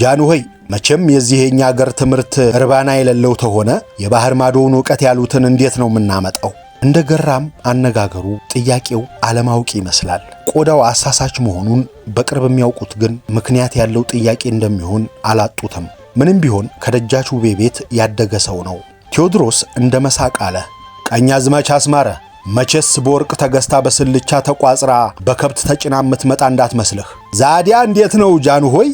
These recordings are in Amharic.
ጃንሆይ መቼም የዚህኛ ሀገር ትምህርት እርባና የሌለው ተሆነ የባህር ማዶውን ዕውቀት ያሉትን እንዴት ነው የምናመጣው? እንደ ገራም አነጋገሩ ጥያቄው አለማውቅ ይመስላል። ቆዳው አሳሳች መሆኑን በቅርብ የሚያውቁት ግን ምክንያት ያለው ጥያቄ እንደሚሆን አላጡትም። ምንም ቢሆን ከደጃች ውቤ ቤት ያደገ ሰው ነው። ቴዎድሮስ እንደ መሳቅ አለ። ቀኛዝማች አስማረ መቼስ በወርቅ ተገዝታ በስልቻ ተቋጽራ በከብት ተጭና የምትመጣ እንዳትመስልህ። ዛዲያ እንዴት ነው ጃንሆይ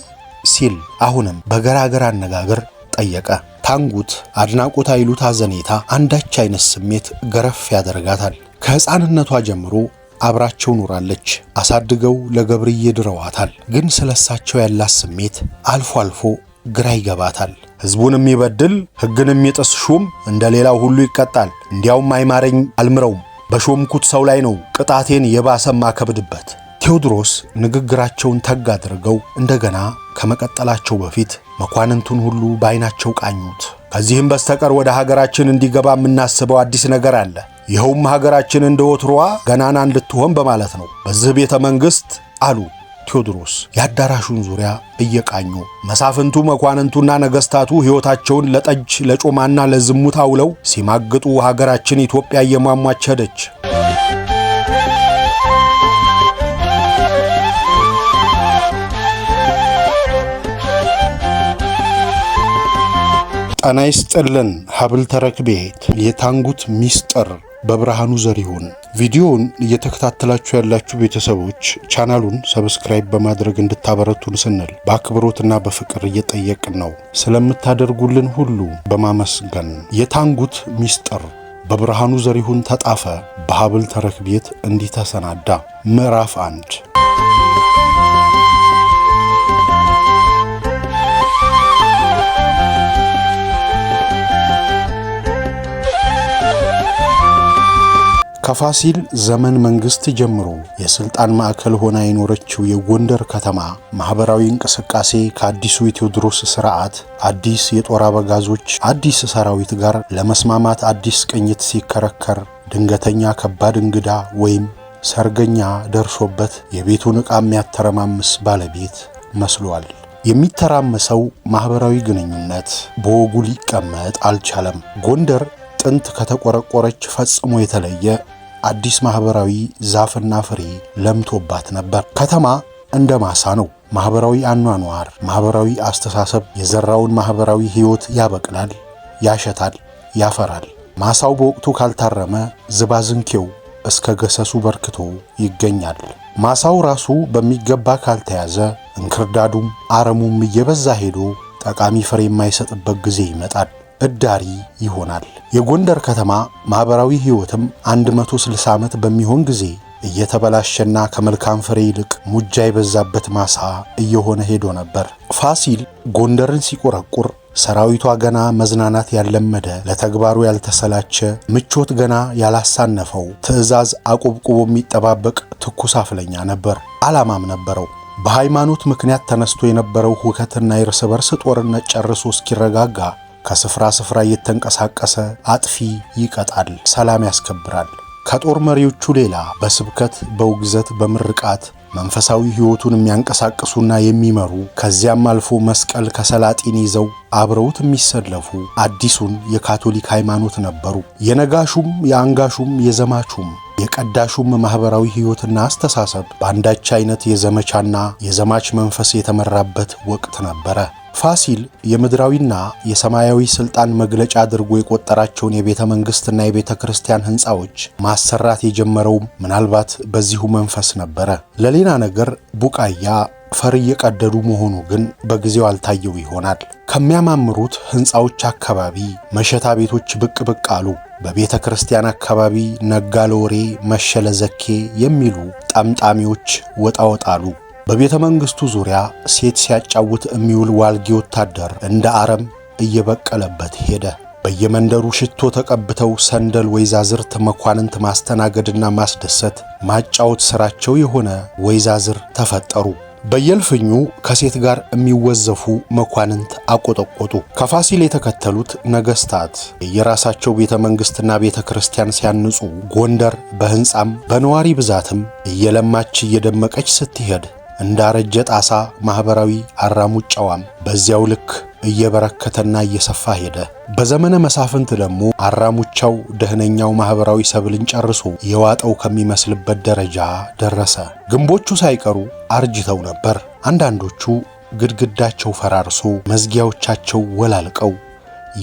ሲል አሁንም በገራገር አነጋገር ጠየቀ። ታንጉት አድናቆት አይሉት አዘኔታ አንዳች አይነት ስሜት ገረፍ ያደርጋታል። ከሕፃንነቷ ጀምሮ አብራቸው ኑራለች። አሳድገው ለገብርዬ ድረዋታል። ግን ስለሳቸው ያላት ስሜት አልፎ አልፎ ግራ ይገባታል። ሕዝቡን የሚበድል ሕግን የሚጥስ ሹም እንደ ሌላው ሁሉ ይቀጣል። እንዲያውም አይማረኝ አልምረውም፣ በሾምኩት ሰው ላይ ነው ቅጣቴን የባሰም አከብድበት። ቴዎድሮስ ንግግራቸውን ተግ አድርገው እንደገና ከመቀጠላቸው በፊት መኳንንቱን ሁሉ በዓይናቸው ቃኙት። ከዚህም በስተቀር ወደ ሀገራችን እንዲገባ የምናስበው አዲስ ነገር አለ። ይኸውም ሀገራችን እንደ ወትሮዋ ገናና እንድትሆን በማለት ነው። በዚህ ቤተ መንግሥት አሉ ቴዎድሮስ የአዳራሹን ዙሪያ እየቃኙ። መሳፍንቱ መኳንንቱና ነገሥታቱ ሕይወታቸውን ለጠጅ ለጮማና ለዝሙት አውለው ሲማግጡ ሀገራችን ኢትዮጵያ እየሟሟች ሄደች። ጤና ይስጥልን ሀብል ተረክቤት የታንጉት ሚስጥር በብርሃኑ ዘሪሁን። ቪዲዮውን እየተከታተላችሁ ያላችሁ ቤተሰቦች ቻናሉን ሰብስክራይብ በማድረግ እንድታበረቱን ስንል በአክብሮትና በፍቅር እየጠየቅን ነው። ስለምታደርጉልን ሁሉ በማመስገን የታንጉት ሚስጥር በብርሃኑ ዘሪሁን ተጣፈ በሀብል ተረክቤት እንዲህ ተሰናዳ። ምዕራፍ 1 ከፋሲል ዘመን መንግስት ጀምሮ የስልጣን ማዕከል ሆና የኖረችው የጎንደር ከተማ ማህበራዊ እንቅስቃሴ ከአዲሱ የቴዎድሮስ ስርዓት አዲስ የጦር አበጋዞች አዲስ ሰራዊት ጋር ለመስማማት አዲስ ቅኝት ሲከረከር ድንገተኛ ከባድ እንግዳ ወይም ሰርገኛ ደርሶበት የቤቱን ዕቃ የሚያተረማምስ ባለቤት መስሏል። የሚተራመሰው ማህበራዊ ግንኙነት በወጉ ሊቀመጥ አልቻለም። ጎንደር ጥንት ከተቆረቆረች ፈጽሞ የተለየ አዲስ ማህበራዊ ዛፍና ፍሬ ለምቶባት ነበር። ከተማ እንደ ማሳ ነው። ማህበራዊ አኗኗር፣ ማህበራዊ አስተሳሰብ የዘራውን ማህበራዊ ህይወት ያበቅላል፣ ያሸታል፣ ያፈራል። ማሳው በወቅቱ ካልታረመ ዝባዝንኬው እስከ ገሰሱ በርክቶ ይገኛል። ማሳው ራሱ በሚገባ ካልተያዘ እንክርዳዱም አረሙም እየበዛ ሄዶ ጠቃሚ ፍሬ የማይሰጥበት ጊዜ ይመጣል። እዳሪ ይሆናል። የጎንደር ከተማ ማህበራዊ ህይወትም 160 ዓመት በሚሆን ጊዜ እየተበላሸና ከመልካም ፍሬ ይልቅ ሙጃ የበዛበት ማሳ እየሆነ ሄዶ ነበር። ፋሲል ጎንደርን ሲቆረቁር ሰራዊቷ ገና መዝናናት ያለመደ፣ ለተግባሩ ያልተሰላቸ፣ ምቾት ገና ያላሳነፈው፣ ትዕዛዝ አቆብቁቦ የሚጠባበቅ ትኩስ አፍለኛ ነበር። ዓላማም ነበረው። በሃይማኖት ምክንያት ተነስቶ የነበረው ሁከትና የእርስ በርስ ጦርነት ጨርሶ እስኪረጋጋ ከስፍራ ስፍራ እየተንቀሳቀሰ አጥፊ ይቀጣል፣ ሰላም ያስከብራል። ከጦር መሪዎቹ ሌላ በስብከት በውግዘት በምርቃት መንፈሳዊ ህይወቱን የሚያንቀሳቅሱና የሚመሩ ከዚያም አልፎ መስቀል ከሰላጢን ይዘው አብረውት የሚሰለፉ አዲሱን የካቶሊክ ሃይማኖት ነበሩ። የነጋሹም የአንጋሹም የዘማቹም የቀዳሹም ማህበራዊ ህይወትና አስተሳሰብ በአንዳች አይነት የዘመቻና የዘማች መንፈስ የተመራበት ወቅት ነበረ። ፋሲል የምድራዊና የሰማያዊ ስልጣን መግለጫ አድርጎ የቆጠራቸውን የቤተ መንግስትና የቤተ ክርስቲያን ህንፃዎች ማሰራት የጀመረው ምናልባት በዚሁ መንፈስ ነበረ። ለሌላ ነገር ቡቃያ ፈር እየቀደዱ መሆኑ ግን በጊዜው አልታየው ይሆናል። ከሚያማምሩት ህንፃዎች አካባቢ መሸታ ቤቶች ብቅ ብቅ አሉ። በቤተ ክርስቲያን አካባቢ ነጋ ለወሬ መሸ ለዘኬ የሚሉ ጠምጣሚዎች ወጣ ወጣሉ። በቤተ መንግስቱ ዙሪያ ሴት ሲያጫውት የሚውል ዋልጌ ወታደር እንደ አረም እየበቀለበት ሄደ። በየመንደሩ ሽቶ ተቀብተው ሰንደል ወይዛዝርት መኳንንት ማስተናገድና ማስደሰት ማጫወት ስራቸው የሆነ ወይዛዝር ተፈጠሩ። በየልፍኙ ከሴት ጋር የሚወዘፉ መኳንንት አቆጠቆጡ። ከፋሲል የተከተሉት ነገስታት የራሳቸው ቤተ መንግስትና ቤተ ክርስቲያን ሲያንጹ ጎንደር በህንጻም በነዋሪ ብዛትም እየለማች እየደመቀች ስትሄድ እንዳረጀ ጣሳ ማህበራዊ አራሙጫዋም በዚያው ልክ እየበረከተና እየሰፋ ሄደ። በዘመነ መሳፍንት ደግሞ አራሙቻው ደህነኛው ማህበራዊ ሰብልን ጨርሶ የዋጠው ከሚመስልበት ደረጃ ደረሰ። ግንቦቹ ሳይቀሩ አርጅተው ነበር። አንዳንዶቹ ግድግዳቸው ፈራርሶ መዝጊያዎቻቸው ወላልቀው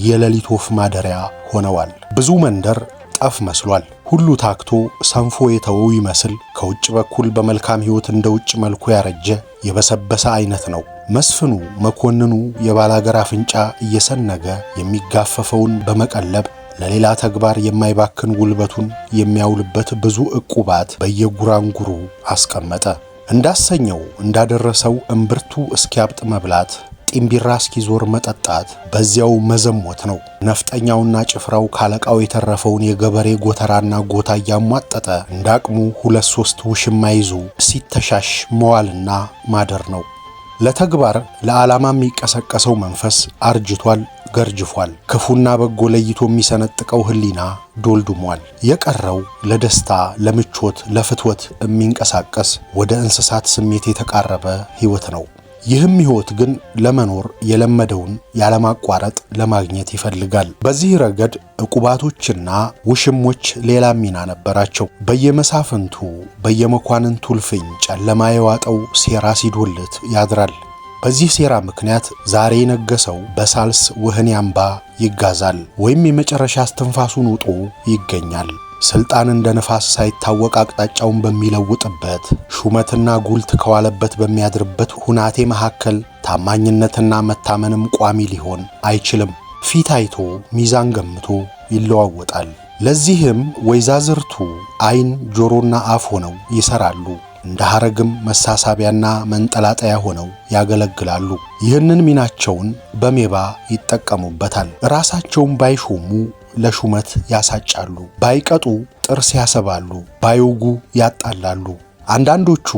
የሌሊት ወፍ ማደሪያ ሆነዋል። ብዙ መንደር ጠፍ መስሏል። ሁሉ ታክቶ ሰንፎ የተወው ይመስል ከውጭ በኩል በመልካም ሕይወት እንደ ውጭ መልኩ ያረጀ የበሰበሰ አይነት ነው። መስፍኑ መኮንኑ የባላገር አፍንጫ እየሰነገ የሚጋፈፈውን በመቀለብ ለሌላ ተግባር የማይባክን ጉልበቱን የሚያውልበት ብዙ ዕቁባት በየጉራንጉሩ አስቀመጠ። እንዳሰኘው እንዳደረሰው እምብርቱ እስኪያብጥ መብላት፣ ጢምቢራ እስኪዞር መጠጣት፣ በዚያው መዘሞት ነው። ነፍጠኛውና ጭፍራው ካለቃው የተረፈውን የገበሬ ጎተራና ጎታ እያሟጠጠ እንዳቅሙ 2-3 ውሽማ ይዞ ሲተሻሽ መዋልና ማደር ነው። ለተግባር ለዓላማ የሚቀሰቀሰው መንፈስ አርጅቷል፣ ገርጅፏል። ክፉና በጎ ለይቶ የሚሰነጥቀው ሕሊና ዶልዱሟል። የቀረው ለደስታ፣ ለምቾት፣ ለፍትወት የሚንቀሳቀስ ወደ እንስሳት ስሜት የተቃረበ ሕይወት ነው። ይህም ሕይወት ግን ለመኖር የለመደውን ያለማቋረጥ ለማግኘት ይፈልጋል። በዚህ ረገድ ዕቁባቶችና ውሽሞች ሌላ ሚና ነበራቸው። በየመሳፍንቱ በየመኳንንቱ እልፍኝ ጨለማ የዋጠው ሴራ ሲዶልት ያድራል። በዚህ ሴራ ምክንያት ዛሬ የነገሰው በሳልስ ወህኒ አምባ ይጋዛል ወይም የመጨረሻ እስትንፋሱን ውጦ ይገኛል። ስልጣን እንደ ነፋስ ሳይታወቅ አቅጣጫውን በሚለውጥበት ሹመትና ጉልት ከዋለበት በሚያድርበት ሁናቴ መካከል ታማኝነትና መታመንም ቋሚ ሊሆን አይችልም። ፊት አይቶ ሚዛን ገምቶ ይለዋወጣል። ለዚህም ወይዛዝርቱ ዓይን ጆሮና አፍ ሆነው ይሰራሉ። እንደ ሐረግም መሳሳቢያና መንጠላጠያ ሆነው ያገለግላሉ። ይህንን ሚናቸውን በሜባ ይጠቀሙበታል። ራሳቸውን ባይሾሙ ለሹመት ያሳጫሉ፣ ባይቀጡ ጥርስ ያሰባሉ፣ ባይውጉ ያጣላሉ። አንዳንዶቹ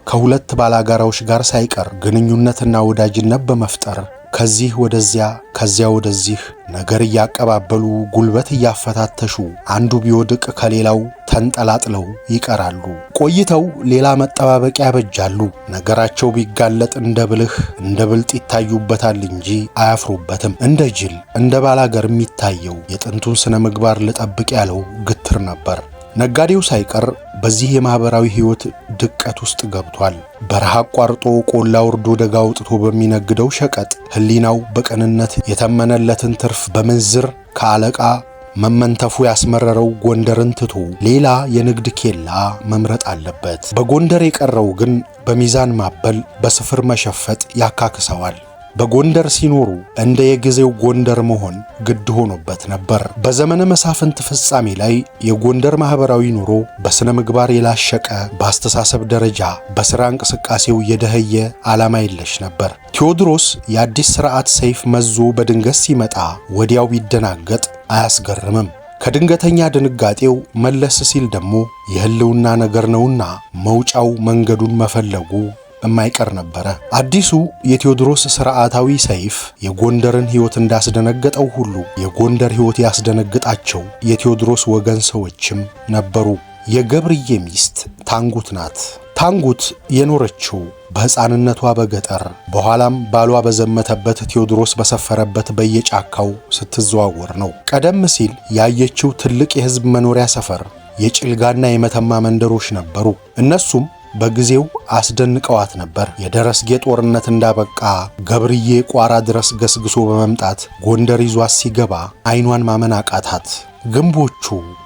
ከሁለት ባላጋራዎች ጋር ሳይቀር ግንኙነትና ወዳጅነት በመፍጠር ከዚህ ወደዚያ ከዚያ ወደዚህ ነገር እያቀባበሉ ጉልበት እያፈታተሹ አንዱ ቢወድቅ ከሌላው ተንጠላጥለው ይቀራሉ። ቆይተው ሌላ መጠባበቂያ ያበጃሉ። ነገራቸው ቢጋለጥ እንደ ብልህ እንደ ብልጥ ይታዩበታል እንጂ አያፍሩበትም። እንደ ጅል እንደ ባላገር የሚታየው የጥንቱን ስነ ምግባር ልጠብቅ ያለው ግትር ነበር። ነጋዴው ሳይቀር በዚህ የማህበራዊ ሕይወት ድቀት ውስጥ ገብቷል። በረሃ አቋርጦ ቆላ ወርዶ ደጋ አውጥቶ በሚነግደው ሸቀጥ ሕሊናው በቅንነት የተመነለትን ትርፍ በምንዝር ከአለቃ መመንተፉ ያስመረረው ጎንደርን ትቶ ሌላ የንግድ ኬላ መምረጥ አለበት። በጎንደር የቀረው ግን በሚዛን ማበል፣ በስፍር መሸፈጥ ያካክሰዋል። በጎንደር ሲኖሩ እንደ የጊዜው ጎንደር መሆን ግድ ሆኖበት ነበር። በዘመነ መሳፍንት ፍጻሜ ላይ የጎንደር ማህበራዊ ኑሮ በስነ ምግባር የላሸቀ፣ በአስተሳሰብ ደረጃ በሥራ እንቅስቃሴው የደኸየ፣ ዓላማ የለሽ ነበር። ቴዎድሮስ የአዲስ ሥርዓት ሰይፍ መዞ በድንገት ሲመጣ ወዲያው ቢደናገጥ አያስገርምም። ከድንገተኛ ድንጋጤው መለስ ሲል ደግሞ የህልውና ነገር ነውና መውጫው መንገዱን መፈለጉ የማይቀር ነበረ። አዲሱ የቴዎድሮስ ሥርዓታዊ ሰይፍ የጎንደርን ሕይወት እንዳስደነገጠው ሁሉ የጎንደር ሕይወት ያስደነግጣቸው የቴዎድሮስ ወገን ሰዎችም ነበሩ። የገብርዬ ሚስት ታንጉት ናት። ታንጉት የኖረችው በሕፃንነቷ በገጠር በኋላም ባሏ በዘመተበት ቴዎድሮስ በሰፈረበት በየጫካው ስትዘዋወር ነው። ቀደም ሲል ያየችው ትልቅ የሕዝብ መኖሪያ ሰፈር የጭልጋና የመተማ መንደሮች ነበሩ። እነሱም በጊዜው አስደንቀዋት ነበር። የደረስጌ ጦርነት እንዳበቃ ገብርዬ ቋራ ድረስ ገስግሶ በመምጣት ጎንደር ይዟት ሲገባ ዓይኗን ማመን አቃታት። ግንቦቹ፣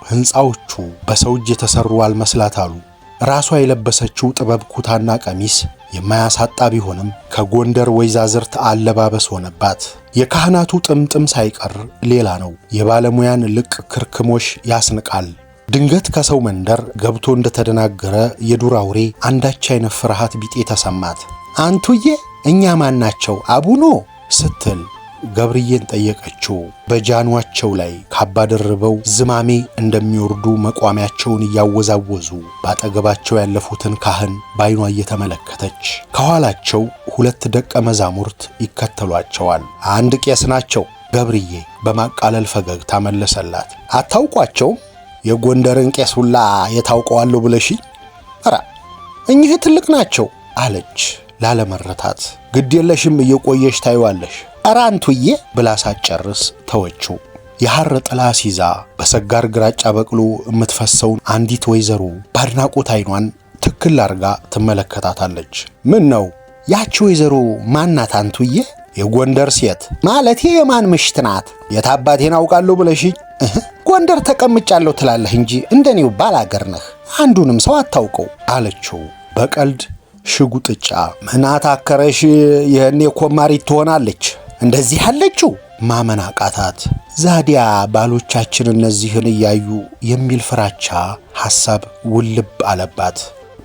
ሕንፃዎቹ በሰው እጅ የተሰሩ አልመስላት አሉ። ራሷ የለበሰችው ጥበብ ኩታና ቀሚስ የማያሳጣ ቢሆንም ከጎንደር ወይዛዝርት አለባበስ ሆነባት። የካህናቱ ጥምጥም ሳይቀር ሌላ ነው። የባለሙያን ልቅ ክርክሞሽ ያስንቃል። ድንገት ከሰው መንደር ገብቶ እንደተደናገረ የዱር አውሬ አንዳች አይነት ፍርሃት ቢጤ ተሰማት። አንቱዬ እኛ ማናቸው አቡኖ ስትል ገብርዬን ጠየቀችው። በጃኗቸው ላይ ካባ ደርበው ዝማሜ እንደሚወርዱ መቋሚያቸውን እያወዛወዙ ባጠገባቸው ያለፉትን ካህን ባይኗ እየተመለከተች ከኋላቸው 2 ደቀ መዛሙርት ይከተሏቸዋል። አንድ ቄስ ናቸው። ገብርዬ በማቃለል ፈገግታ መለሰላት። አታውቋቸው? የጎንደርን ቄስ ሁላ የታውቀዋለሁ ብለሽ? ኧረ እኚህ ትልቅ ናቸው አለች ላለመረታት። ግድ የለሽም እየቆየሽ ታይዋለሽ። ኧረ አንቱዬ ብላ ሳትጨርስ ተወችው። የሐር ጥላ ሲዛ በሰጋር ግራጫ በቅሎ የምትፈሰውን አንዲት ወይዘሮ ባድናቆት አይኗን ትክል አርጋ ትመለከታታለች። ምን ነው ያቺ ወይዘሮ ማናት አንቱዬ? የጎንደር ሴት ማለቴ የማን ምሽት ናት? የታባቴን አውቃለሁ ብለሽኝ ጎንደር ተቀምጫለሁ ትላለህ እንጂ እንደኔው ባላገር ነህ፣ አንዱንም ሰው አታውቀው አለችው በቀልድ ሽጉጥጫ። ምናት አከረሽ? ይህኔ ኮማሪት ትሆናለች እንደዚህ አለችው። ማመን አቃታት። ዛዲያ ባሎቻችን እነዚህን እያዩ የሚል ፍራቻ ሐሳብ ውልብ አለባት።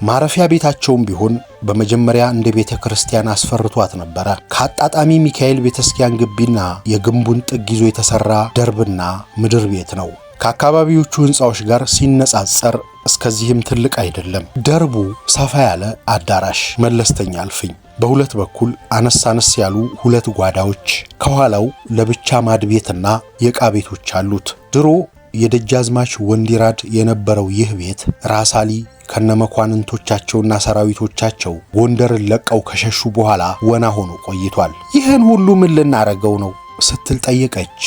ማረፊያ ቤታቸውም ቢሆን በመጀመሪያ እንደ ቤተ ክርስቲያን አስፈርቷት ነበረ። ከአጣጣሚ ሚካኤል ቤተክርስቲያን ግቢና የግንቡን ጥግ ይዞ የተሰራ ደርብና ምድር ቤት ነው። ከአካባቢዎቹ ሕንፃዎች ጋር ሲነጻጸር እስከዚህም ትልቅ አይደለም። ደርቡ ሰፋ ያለ አዳራሽ፣ መለስተኛ እልፍኝ፣ በሁለት በኩል አነስ አነስ ያሉ ሁለት ጓዳዎች፣ ከኋላው ለብቻ ማድቤትና የዕቃ ቤቶች አሉት። ድሮ የደጃዝማች ወንዲራድ የነበረው ይህ ቤት ራሳሊ ከነመኳንንቶቻቸውና ሰራዊቶቻቸው ጎንደርን ለቀው ከሸሹ በኋላ ወና ሆኖ ቆይቷል። ይህን ሁሉ ምን ልናረገው ነው ስትል ጠየቀች።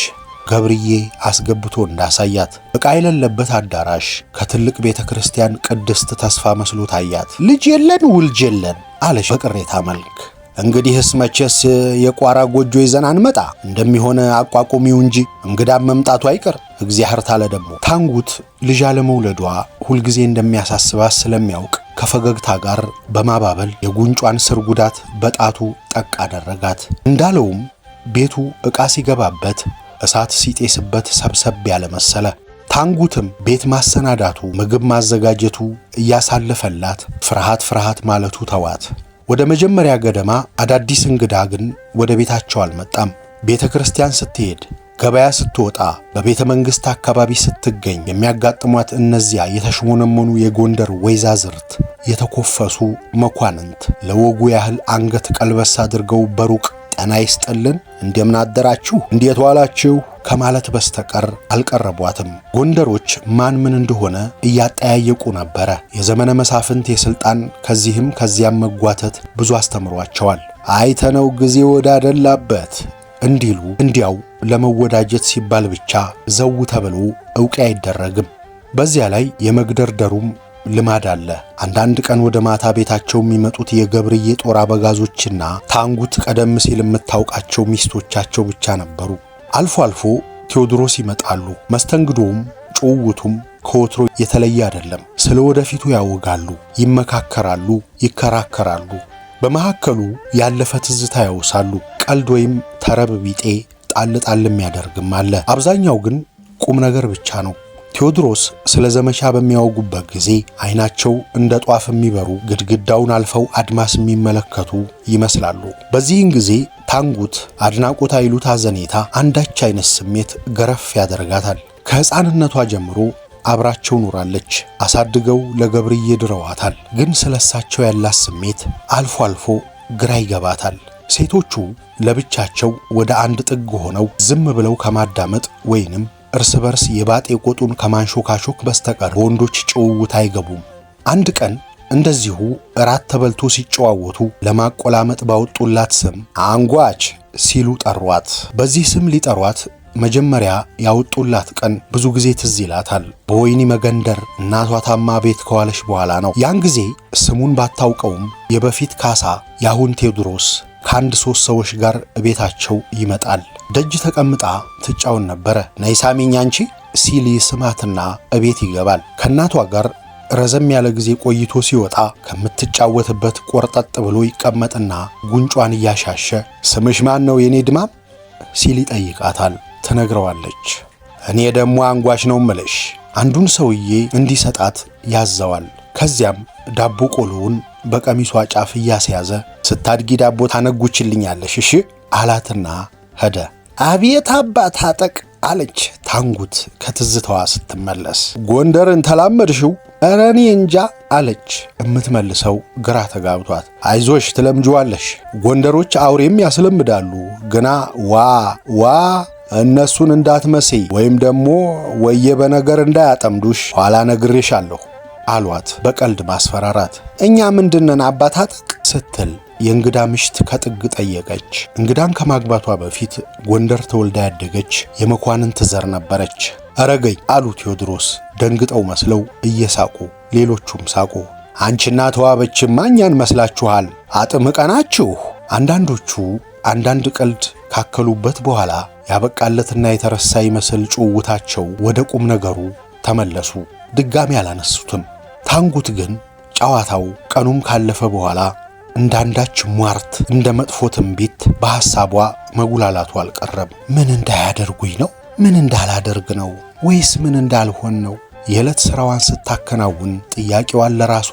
ገብርዬ አስገብቶ እንዳሳያት ዕቃ የሌለበት አዳራሽ ከትልቅ ቤተ ክርስቲያን ቅድስት ተስፋ መስሎ ታያት። ልጅ የለን ውልጅ የለን አለች በቅሬታ መልክ። እንግዲህስ መቼስ የቋራ ጎጆ ይዘን አንመጣ እንደሚሆን አቋቁሚው እንጂ እንግዳም መምጣቱ አይቀር። እግዚአብሔር ታለ ደግሞ ታንጉት ልጅ አለመውለዷ ሁልጊዜ እንደሚያሳስባት ስለሚያውቅ ከፈገግታ ጋር በማባበል የጉንጯን ስር ጉዳት በጣቱ ጠቅ አደረጋት። እንዳለውም ቤቱ ዕቃ ሲገባበት እሳት ሲጤስበት ሰብሰብ ያለ መሰለ። ታንጉትም ቤት ማሰናዳቱ ምግብ ማዘጋጀቱ እያሳለፈላት ፍርሃት ማለቱ ተዋት። ወደ መጀመሪያ ገደማ አዳዲስ እንግዳ ግን ወደ ቤታቸው አልመጣም። ቤተ ክርስቲያን ስትሄድ፣ ገበያ ስትወጣ፣ በቤተ መንግሥት አካባቢ ስትገኝ የሚያጋጥሟት እነዚያ የተሽሞነመኑ የጎንደር ወይዛዝርት የተኮፈሱ መኳንንት ለወጉ ያህል አንገት ቀልበስ አድርገው በሩቅ ጤና ይስጥልን፣ እንደምን አደራችሁ፣ እንዴት ዋላችሁ ከማለት በስተቀር አልቀረቧትም። ጎንደሮች ማን ምን እንደሆነ እያጠያየቁ ነበረ። የዘመነ መሳፍንት የሥልጣን ከዚህም ከዚያም መጓተት ብዙ አስተምሯቸዋል። አይተነው ጊዜ ወዳደላበት እንዲሉ እንዲያው ለመወዳጀት ሲባል ብቻ ዘው ተብሎ ዕውቅ አይደረግም። በዚያ ላይ የመግደርደሩም ልማድ አለ። አንዳንድ ቀን ወደ ማታ ቤታቸው የሚመጡት የገብርዬ ጦር አበጋዞችና ታንጉት ቀደም ሲል የምታውቃቸው ሚስቶቻቸው ብቻ ነበሩ። አልፎ አልፎ ቴዎድሮስ ይመጣሉ። መስተንግዶውም ጭውውቱም ከወትሮ የተለየ አይደለም። ስለ ወደፊቱ ያወጋሉ፣ ይመካከራሉ፣ ይከራከራሉ። በመካከሉ ያለፈ ትዝታ ያውሳሉ። ቀልድ ወይም ተረብ ቢጤ ጣል ጣል የሚያደርግም አለ። አብዛኛው ግን ቁም ነገር ብቻ ነው። ቴዎድሮስ ስለ ዘመቻ በሚያወጉበት ጊዜ አይናቸው እንደ ጧፍ የሚበሩ ግድግዳውን አልፈው አድማስ የሚመለከቱ ይመስላሉ። በዚህን ጊዜ ታንጉት አድናቆት አይሉት አዘኔታ አንዳች አይነት ስሜት ገረፍ ያደርጋታል። ከሕፃንነቷ ጀምሮ አብራቸው ኖራለች። አሳድገው ለገብርዬ ድረዋታል። ግን ስለሳቸው ያላት ስሜት አልፎ አልፎ ግራ ይገባታል። ሴቶቹ ለብቻቸው ወደ አንድ ጥግ ሆነው ዝም ብለው ከማዳመጥ ወይንም እርስ በርስ የባጤ ቆጡን ከማንሾካሾክ በስተቀር ወንዶች ጭውውት አይገቡም። አንድ ቀን እንደዚሁ እራት ተበልቶ ሲጨዋወቱ ለማቆላመጥ ባወጡላት ስም አንጓች ሲሉ ጠሯት። በዚህ ስም ሊጠሯት መጀመሪያ ያወጡላት ቀን ብዙ ጊዜ ትዝ ይላታል። በወይኒ መገንደር እናቷ ታማ ቤት ከዋለች በኋላ ነው። ያን ጊዜ ስሙን ባታውቀውም የበፊት ካሳ ያሁን ቴዎድሮስ ከአንድ 3 ሰዎች ጋር ቤታቸው ይመጣል። ደጅ ተቀምጣ ትጫውን ነበረ። ነይ ሳሚኝ አንቺ ሲል ስማትና እቤት ይገባል። ከእናቷ ጋር ረዘም ያለ ጊዜ ቆይቶ ሲወጣ ከምትጫወትበት ቆርጠጥ ብሎ ይቀመጥና ጉንጯን እያሻሸ ስምሽ ማን ነው የኔ ድማም ሲል ይጠይቃታል። ትነግረዋለች። እኔ ደግሞ አንጓች ነው ምልሽ። አንዱን ሰውዬ እንዲሰጣት ያዘዋል። ከዚያም ዳቦ ቆሎውን በቀሚሷ ጫፍ እያስያዘ ስታድጊ ዳቦ ታነጉችልኛለሽ እሺ አላትና ሄደ። አቤት አባት አጠቅ አለች ታንጉት ከትዝታዋ ስትመለስ። ጎንደርን ተላመድሽው? ኧረ እኔ እንጃ አለች እምትመልሰው ግራ ተጋብቷት። አይዞሽ ትለምጂዋለሽ። ጎንደሮች አውሬም ያስለምዳሉ ግና ዋ እነሱን እንዳትመስይ ወይም ደግሞ ወየ በነገር እንዳያጠምዱሽ ኋላ ነግሬሻለሁ አሏት በቀልድ ማስፈራራት። እኛ ምንድነን አባታጥቅ ስትል የእንግዳ ምሽት ከጥግ ጠየቀች። እንግዳን ከማግባቷ በፊት ጎንደር ተወልዳ ያደገች የመኳንንት ዘር ነበረች። አረገይ አሉ ቴዎድሮስ ደንግጠው መስለው እየሳቁ። ሌሎቹም ሳቁ። አንቺና ተዋበችማ እኛን መስላችኋል፣ አጥምቀናችሁ። አንዳንዶቹ አንዳንድ ቀልድ ካከሉበት በኋላ ያበቃለትና የተረሳ ይመስል ጭውውታቸው ወደ ቁም ነገሩ ተመለሱ። ድጋሚ አላነሱትም። ታንጉት ግን ጨዋታው ቀኑም ካለፈ በኋላ እንዳንዳች ሟርት እንደ መጥፎ ትንቢት በሐሳቧ መጉላላቱ አልቀረም። ምን እንዳያደርጉኝ ነው? ምን እንዳላደርግ ነው? ወይስ ምን እንዳልሆን ነው? የዕለት ሥራዋን ስታከናውን ጥያቄዋን ለራሷ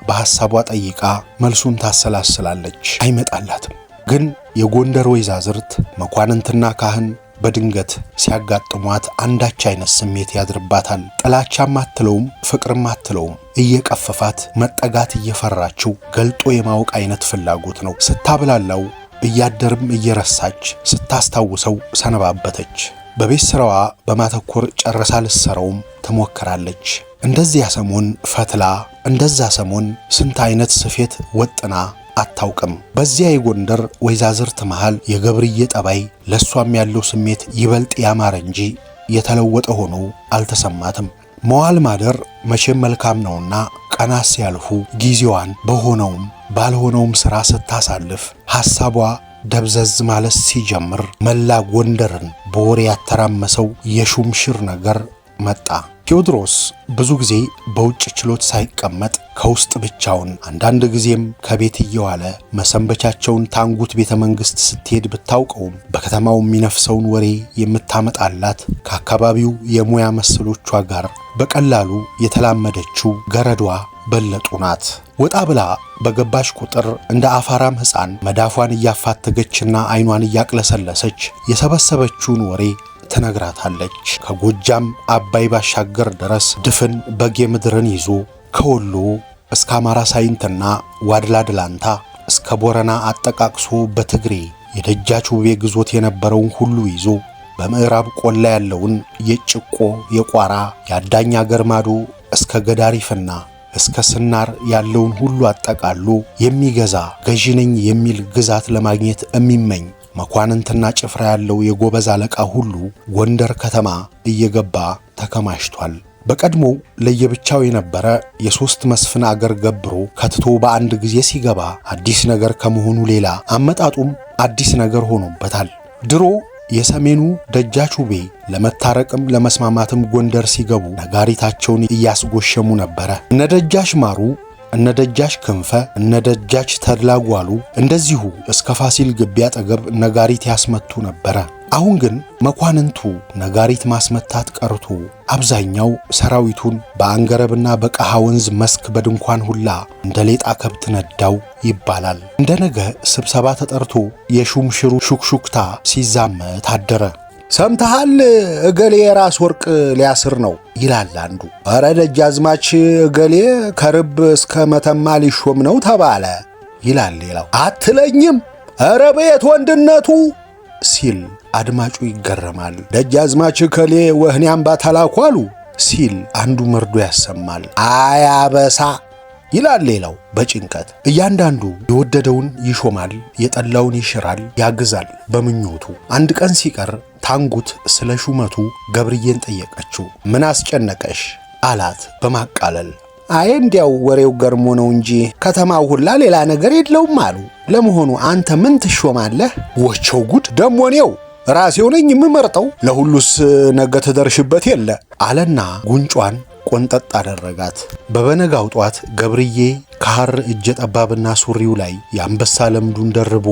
በሐሳቧ ጠይቃ መልሱን ታሰላስላለች። አይመጣላትም። ግን የጎንደር ወይዛዝርት መኳንንትና ካህን በድንገት ሲያጋጥሟት አንዳች አይነት ስሜት ያድርባታል። ጥላቻም አትለውም፣ ፍቅርም አትለውም። እየቀፈፋት መጠጋት እየፈራችው ገልጦ የማወቅ አይነት ፍላጎት ነው። ስታብላላው እያደርም እየረሳች ስታስታውሰው ሰነባበተች። በቤት ሥራዋ በማተኮር ጨርሳ ልትሠራውም ትሞክራለች። እንደዚያ ሰሞን ፈትላ፣ እንደዛ ሰሞን ስንት አይነት ስፌት ወጥና አታውቅም። በዚያ የጎንደር ወይዛዝርት መሃል የገብርዬ ጠባይ ለሷም ያለው ስሜት ይበልጥ ያማረ እንጂ የተለወጠ ሆኖ አልተሰማትም። መዋል ማደር መቼም መልካም ነውና ቀናት ሲያልፉ ጊዜዋን በሆነውም ባልሆነውም ሥራ ስታሳልፍ ሐሳቧ ደብዘዝ ማለት ሲጀምር መላ ጎንደርን በወሬ ያተራመሰው የሹምሽር ነገር መጣ። ቴዎድሮስ ብዙ ጊዜ በውጭ ችሎት ሳይቀመጥ ከውስጥ ብቻውን፣ አንዳንድ ጊዜም ከቤት እየዋለ መሰንበቻቸውን ታንጉት ቤተ መንግሥት ስትሄድ ብታውቀውም በከተማው የሚነፍሰውን ወሬ የምታመጣላት ከአካባቢው የሙያ መሰሎቿ ጋር በቀላሉ የተላመደችው ገረዷ በለጡ ናት። ወጣ ብላ በገባች ቁጥር እንደ አፋራም ሕፃን መዳፏን እያፋተገችና ዓይኗን እያቅለሰለሰች የሰበሰበችውን ወሬ ትነግራታለች። ከጎጃም አባይ ባሻገር ድረስ ድፍን በጌ ምድርን ይዞ ከወሎ እስከ አማራ ሳይንትና ዋድላ ድላንታ እስከ ቦረና አጠቃቅሶ በትግሬ የደጃች ውቤ ግዞት የነበረውን ሁሉ ይዞ በምዕራብ ቆላ ያለውን የጭቆ የቋራ የአዳኝ አገር ማዶ እስከ ገዳሪፍና እስከ ስናር ያለውን ሁሉ አጠቃሎ የሚገዛ ገዢ ነኝ የሚል ግዛት ለማግኘት የሚመኝ መኳንንትና ጭፍራ ያለው የጎበዝ አለቃ ሁሉ ጎንደር ከተማ እየገባ ተከማችቷል። በቀድሞው ለየብቻው የነበረ የሶስት መስፍን አገር ገብሮ ከትቶ በአንድ ጊዜ ሲገባ አዲስ ነገር ከመሆኑ ሌላ አመጣጡም አዲስ ነገር ሆኖበታል። ድሮ የሰሜኑ ደጃች ውቤ ለመታረቅም ለመስማማትም ጎንደር ሲገቡ ነጋሪታቸውን እያስጎሸሙ ነበረ። እነ ደጃች ማሩ፣ እነ ደጃች ክንፈ፣ እነ ደጃች ተድላጓሉ እንደዚሁ እስከ ፋሲል ግቢ አጠገብ ነጋሪት ያስመቱ ነበረ። አሁን ግን መኳንንቱ ነጋሪት ማስመታት ቀርቶ አብዛኛው ሰራዊቱን በአንገረብና በቀሃ ወንዝ መስክ በድንኳን ሁላ እንደ ሌጣ ከብት ነዳው ይባላል። እንደ ነገ ስብሰባ ተጠርቶ የሹምሽሩ ሹክሹክታ ሲዛመት አደረ። ሰምተሃል? እገሌ የራስ ወርቅ ሊያስር ነው ይላል አንዱ። ኧረ ደጃዝማች እገሌ ከርብ እስከ መተማ ሊሾም ነው ተባለ ይላል ሌላው። አትለኝም? ኧረ ቤት ወንድነቱ ሲል አድማጩ ይገረማል። ደጃዝማች እከሌ ወህኒ አምባ ተላኩ አሉ ሲል አንዱ መርዶ ያሰማል። አያበሳ ይላል ሌላው በጭንቀት። እያንዳንዱ የወደደውን ይሾማል፣ የጠላውን ይሽራል፣ ያግዛል በምኞቱ። አንድ ቀን ሲቀር ታንጉት ስለ ሹመቱ ገብርዬን ጠየቀችው። ምን አስጨነቀሽ አላት በማቃለል። አይ እንዲያው ወሬው ገርሞ ነው እንጂ ከተማው ሁላ ሌላ ነገር የለውም አሉ። ለመሆኑ አንተ ምን ትሾማለህ? ወቸው ጉድ! ደሞ እኔው ራሴው ነኝ የምመርጠው፣ ለሁሉስ ነገ ትደርሽበት የለ አለና ጉንጯን ቆንጠጥ አደረጋት። በበነጋው ጧት ገብርዬ ከሐር እጀ ጠባብና ሱሪው ላይ የአንበሳ ለምዱን ደርቦ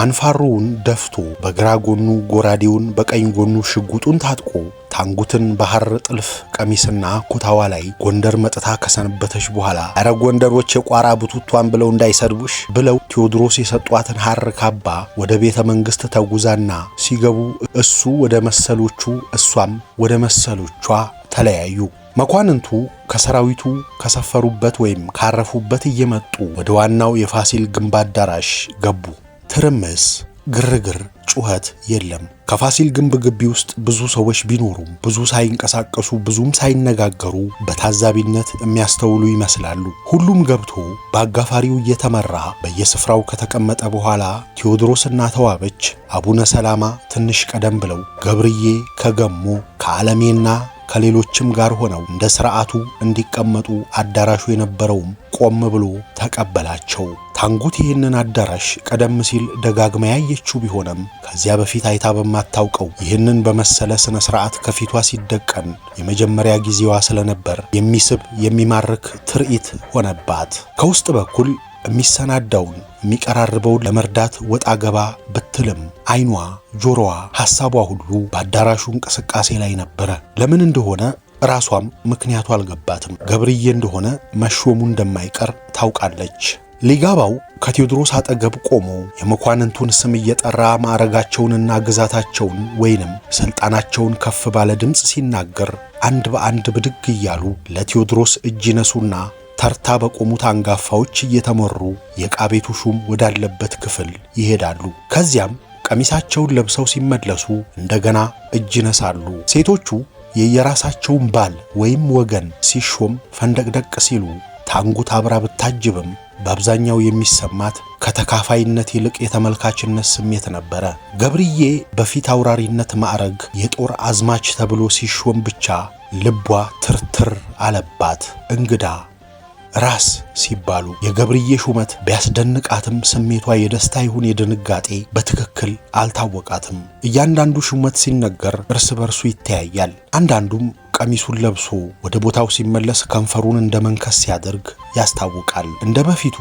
አንፋሮውን ደፍቶ በግራ ጎኑ ጎራዴውን በቀኝ ጎኑ ሽጉጡን ታጥቆ ታንጉትን በሐር ጥልፍ ቀሚስና ኩታዋ ላይ ጎንደር መጥታ ከሰነበተች በኋላ አረ ጎንደሮች የቋራ ቡቱቷን ብለው እንዳይሰድቡሽ ብለው ቴዎድሮስ የሰጧትን ሐር ካባ ወደ ቤተ መንግሥት ተጉዛና ሲገቡ እሱ ወደ መሰሎቹ እሷም ወደ መሰሎቿ ተለያዩ። መኳንንቱ ከሰራዊቱ ከሰፈሩበት ወይም ካረፉበት እየመጡ ወደ ዋናው የፋሲል ግንብ አዳራሽ ገቡ። ትርምስ፣ ግርግር፣ ጩኸት የለም። ከፋሲል ግንብ ግቢ ውስጥ ብዙ ሰዎች ቢኖሩም ብዙ ሳይንቀሳቀሱ ብዙም ሳይነጋገሩ በታዛቢነት የሚያስተውሉ ይመስላሉ። ሁሉም ገብቶ በአጋፋሪው እየተመራ በየስፍራው ከተቀመጠ በኋላ ቴዎድሮስና ተዋበች አቡነ ሰላማ ትንሽ ቀደም ብለው ገብርዬ ከገሞ ከዓለሜና ከሌሎችም ጋር ሆነው እንደ ሥርዓቱ እንዲቀመጡ አዳራሹ የነበረውም ቆም ብሎ ተቀበላቸው። ታንጉት ይህንን አዳራሽ ቀደም ሲል ደጋግማ ያየችው ቢሆንም ከዚያ በፊት አይታ በማታውቀው ይህንን በመሰለ ስነ ስርዓት ከፊቷ ሲደቀን የመጀመሪያ ጊዜዋ ስለነበር የሚስብ የሚማርክ ትርኢት ሆነባት። ከውስጥ በኩል የሚሰናዳውን የሚቀራርበውን ለመርዳት ወጣ ገባ ብትልም አይኗ፣ ጆሮዋ፣ ሐሳቧ ሁሉ በአዳራሹ እንቅስቃሴ ላይ ነበረ። ለምን እንደሆነ ራሷም ምክንያቱ አልገባትም። ገብርዬ እንደሆነ መሾሙ እንደማይቀር ታውቃለች። ሊጋባው ከቴዎድሮስ አጠገብ ቆሞ የመኳንንቱን ስም እየጠራ ማዕረጋቸውንና ግዛታቸውን ወይንም ስልጣናቸውን ከፍ ባለ ድምፅ ሲናገር አንድ በአንድ ብድግ እያሉ ለቴዎድሮስ እጅ ይነሱና ተርታ በቆሙት አንጋፋዎች እየተመሩ የዕቃ ቤቱ ሹም ወዳለበት ክፍል ይሄዳሉ። ከዚያም ቀሚሳቸውን ለብሰው ሲመለሱ እንደገና እጅ ይነሳሉ። ሴቶቹ የየራሳቸውን ባል ወይም ወገን ሲሾም ፈንደቅደቅ ሲሉ ታንጉት አብራ ብታጅብም በአብዛኛው የሚሰማት ከተካፋይነት ይልቅ የተመልካችነት ስሜት ነበረ። ገብርዬ በፊት አውራሪነት ማዕረግ የጦር አዝማች ተብሎ ሲሾም ብቻ ልቧ ትርትር አለባት። እንግዳ ራስ ሲባሉ የገብርዬ ሹመት ቢያስደንቃትም ስሜቷ የደስታ ይሁን የድንጋጤ በትክክል አልታወቃትም። እያንዳንዱ ሹመት ሲነገር እርስ በርሱ ይተያያል። አንዳንዱም ቀሚሱን ለብሶ ወደ ቦታው ሲመለስ ከንፈሩን እንደ መንከስ ሲያደርግ ያስታውቃል። እንደ በፊቱ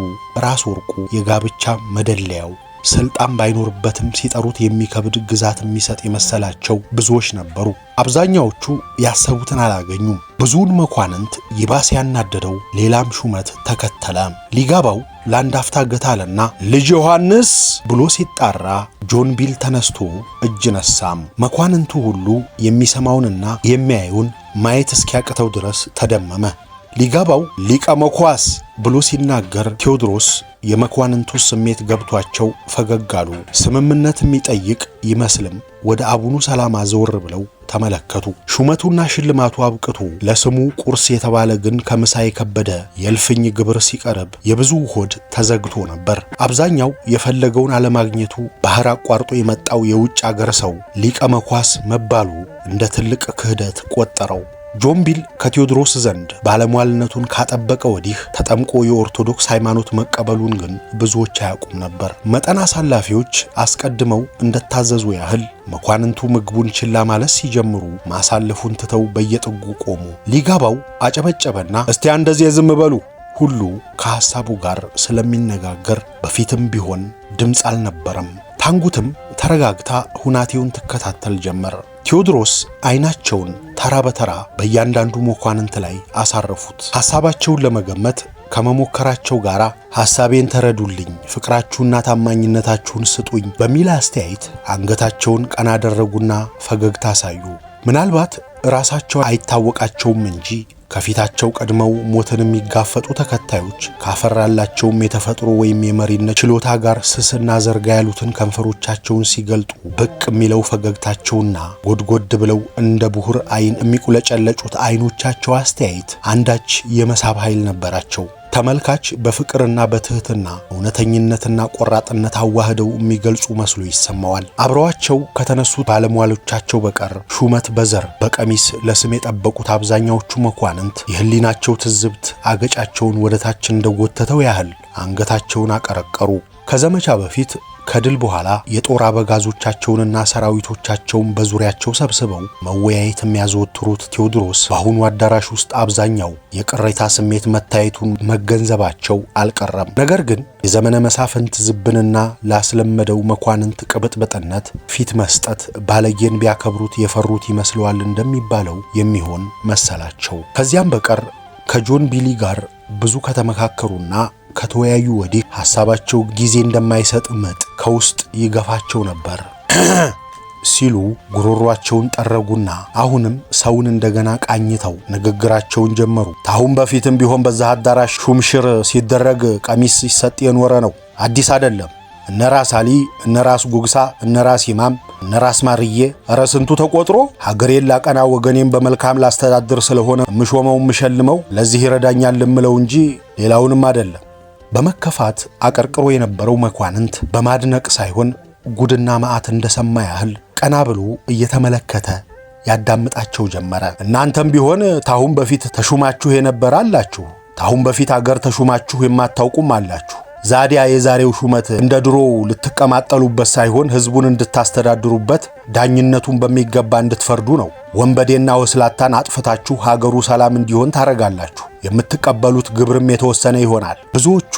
ራስ ወርቁ የጋብቻ መደለያው ስልጣን ባይኖርበትም ሲጠሩት የሚከብድ ግዛት የሚሰጥ የመሰላቸው ብዙዎች ነበሩ። አብዛኛዎቹ ያሰቡትን አላገኙም። ብዙውን መኳንንት ይባስ ያናደደው ሌላም ሹመት ተከተለ። ሊጋባው ለአንድ አፍታ ገታለና ልጅ ዮሐንስ ብሎ ሲጣራ ጆንቢል ተነስቶ እጅ ነሳም። መኳንንቱ ሁሉ የሚሰማውንና የሚያዩን ማየት እስኪያቅተው ድረስ ተደመመ። ሊጋባው ሊቀ መኳስ ብሎ ሲናገር ቴዎድሮስ የመኳንንቱ ስሜት ገብቷቸው ፈገግ አሉ። ስምምነት የሚጠይቅ ይመስልም ወደ አቡኑ ሰላማ ዘወር ብለው ተመለከቱ። ሹመቱና ሽልማቱ አብቅቶ ለስሙ ቁርስ የተባለ ግን ከምሳ የከበደ የእልፍኝ ግብር ሲቀርብ የብዙ ሆድ ተዘግቶ ነበር። አብዛኛው የፈለገውን አለማግኘቱ ባህር አቋርጦ የመጣው የውጭ አገር ሰው ሊቀ መኳስ መባሉ እንደ ትልቅ ክህደት ቆጠረው። ጆንቢል ከቴዎድሮስ ዘንድ ባለሟልነቱን ካጠበቀ ወዲህ ተጠምቆ የኦርቶዶክስ ሃይማኖት መቀበሉን ግን ብዙዎች አያውቁም ነበር። መጠን አሳላፊዎች አስቀድመው እንደታዘዙ ያህል መኳንንቱ ምግቡን ችላ ማለት ሲጀምሩ ማሳለፉን ትተው በየጥጉ ቆሙ። ሊጋባው አጨበጨበና እስቲ እንደዚህ ዝም በሉ ሁሉ ከሐሳቡ ጋር ስለሚነጋገር በፊትም ቢሆን ድምፅ አልነበረም። ታንጉትም ተረጋግታ ሁናቴውን ትከታተል ጀመር። ቴዎድሮስ አይናቸውን ተራ በተራ በእያንዳንዱ መኳንንት ላይ አሳረፉት። ሐሳባቸውን ለመገመት ከመሞከራቸው ጋር ሐሳቤን ተረዱልኝ፣ ፍቅራችሁና ታማኝነታችሁን ስጡኝ በሚል አስተያየት አንገታቸውን ቀና አደረጉና ፈገግታ አሳዩ። ምናልባት ራሳቸው አይታወቃቸውም እንጂ ከፊታቸው ቀድመው ሞትን የሚጋፈጡ ተከታዮች ካፈራላቸውም የተፈጥሮ ወይም የመሪነት ችሎታ ጋር ስስና ዘርጋ ያሉትን ከንፈሮቻቸውን ሲገልጡ ብቅ የሚለው ፈገግታቸውና ጎድጎድ ብለው እንደ ብሁር አይን የሚቁለጨለጩት አይኖቻቸው አስተያየት አንዳች የመሳብ ኃይል ነበራቸው። ተመልካች በፍቅርና በትህትና እውነተኝነትና ቆራጥነት አዋህደው የሚገልጹ መስሎ ይሰማዋል። አብረዋቸው ከተነሱት ባለሟሎቻቸው በቀር ሹመት በዘር በቀሚስ ለስም የጠበቁት አብዛኛዎቹ መኳንንት የህሊናቸው ትዝብት አገጫቸውን ወደታች እንደጎተተው ያህል አንገታቸውን አቀረቀሩ። ከዘመቻ በፊት ከድል በኋላ የጦር አበጋዞቻቸውንና ሰራዊቶቻቸውን በዙሪያቸው ሰብስበው መወያየት የሚያዘወትሩት ቴዎድሮስ በአሁኑ አዳራሽ ውስጥ አብዛኛው የቅሬታ ስሜት መታየቱን መገንዘባቸው አልቀረም። ነገር ግን የዘመነ መሳፍንት ዝብንና ላስለመደው መኳንንት ቅብጥብጥነት ፊት መስጠት ባለጌን ቢያከብሩት የፈሩት ይመስለዋል እንደሚባለው የሚሆን መሰላቸው። ከዚያም በቀር ከጆንቢል ጋር ብዙ ከተመካከሩና ከተወያዩ ወዲህ ሐሳባቸው ጊዜ እንደማይሰጥ ምጥ ከውስጥ ይገፋቸው ነበር ሲሉ ጉሮሯቸውን ጠረጉና አሁንም ሰውን እንደገና ቃኝተው ንግግራቸውን ጀመሩ። ታሁን በፊትም ቢሆን በዛ አዳራሽ ሹምሽር ሲደረግ ቀሚስ ሲሰጥ የኖረ ነው፣ አዲስ አይደለም። እነራስ አሊ፣ እነራስ ጉግሳ፣ እነራስ ኢማም፣ እነራስ ማርዬ ኧረ ስንቱ ተቆጥሮ ሀገሬን ላቀና ወገኔን በመልካም ላስተዳድር ስለሆነ ምሾመው ምሸልመው ለዚህ ይረዳኛል ልምለው እንጂ ሌላውንም አይደለም። በመከፋት አቀርቅሮ የነበረው መኳንንት በማድነቅ ሳይሆን ጉድና መዓት እንደሰማ ያህል ቀና ብሎ እየተመለከተ ያዳምጣቸው ጀመረ። እናንተም ቢሆን ታሁን በፊት ተሹማችሁ የነበረ አላችሁ፣ ታሁን በፊት አገር ተሹማችሁ የማታውቁም አላችሁ። ዛዲያ የዛሬው ሹመት እንደ ድሮው ልትቀማጠሉበት ሳይሆን ሕዝቡን እንድታስተዳድሩበት ዳኝነቱን በሚገባ እንድትፈርዱ ነው። ወንበዴና ወስላታን አጥፍታችሁ ሀገሩ ሰላም እንዲሆን ታረጋላችሁ። የምትቀበሉት ግብርም የተወሰነ ይሆናል። ብዙዎቹ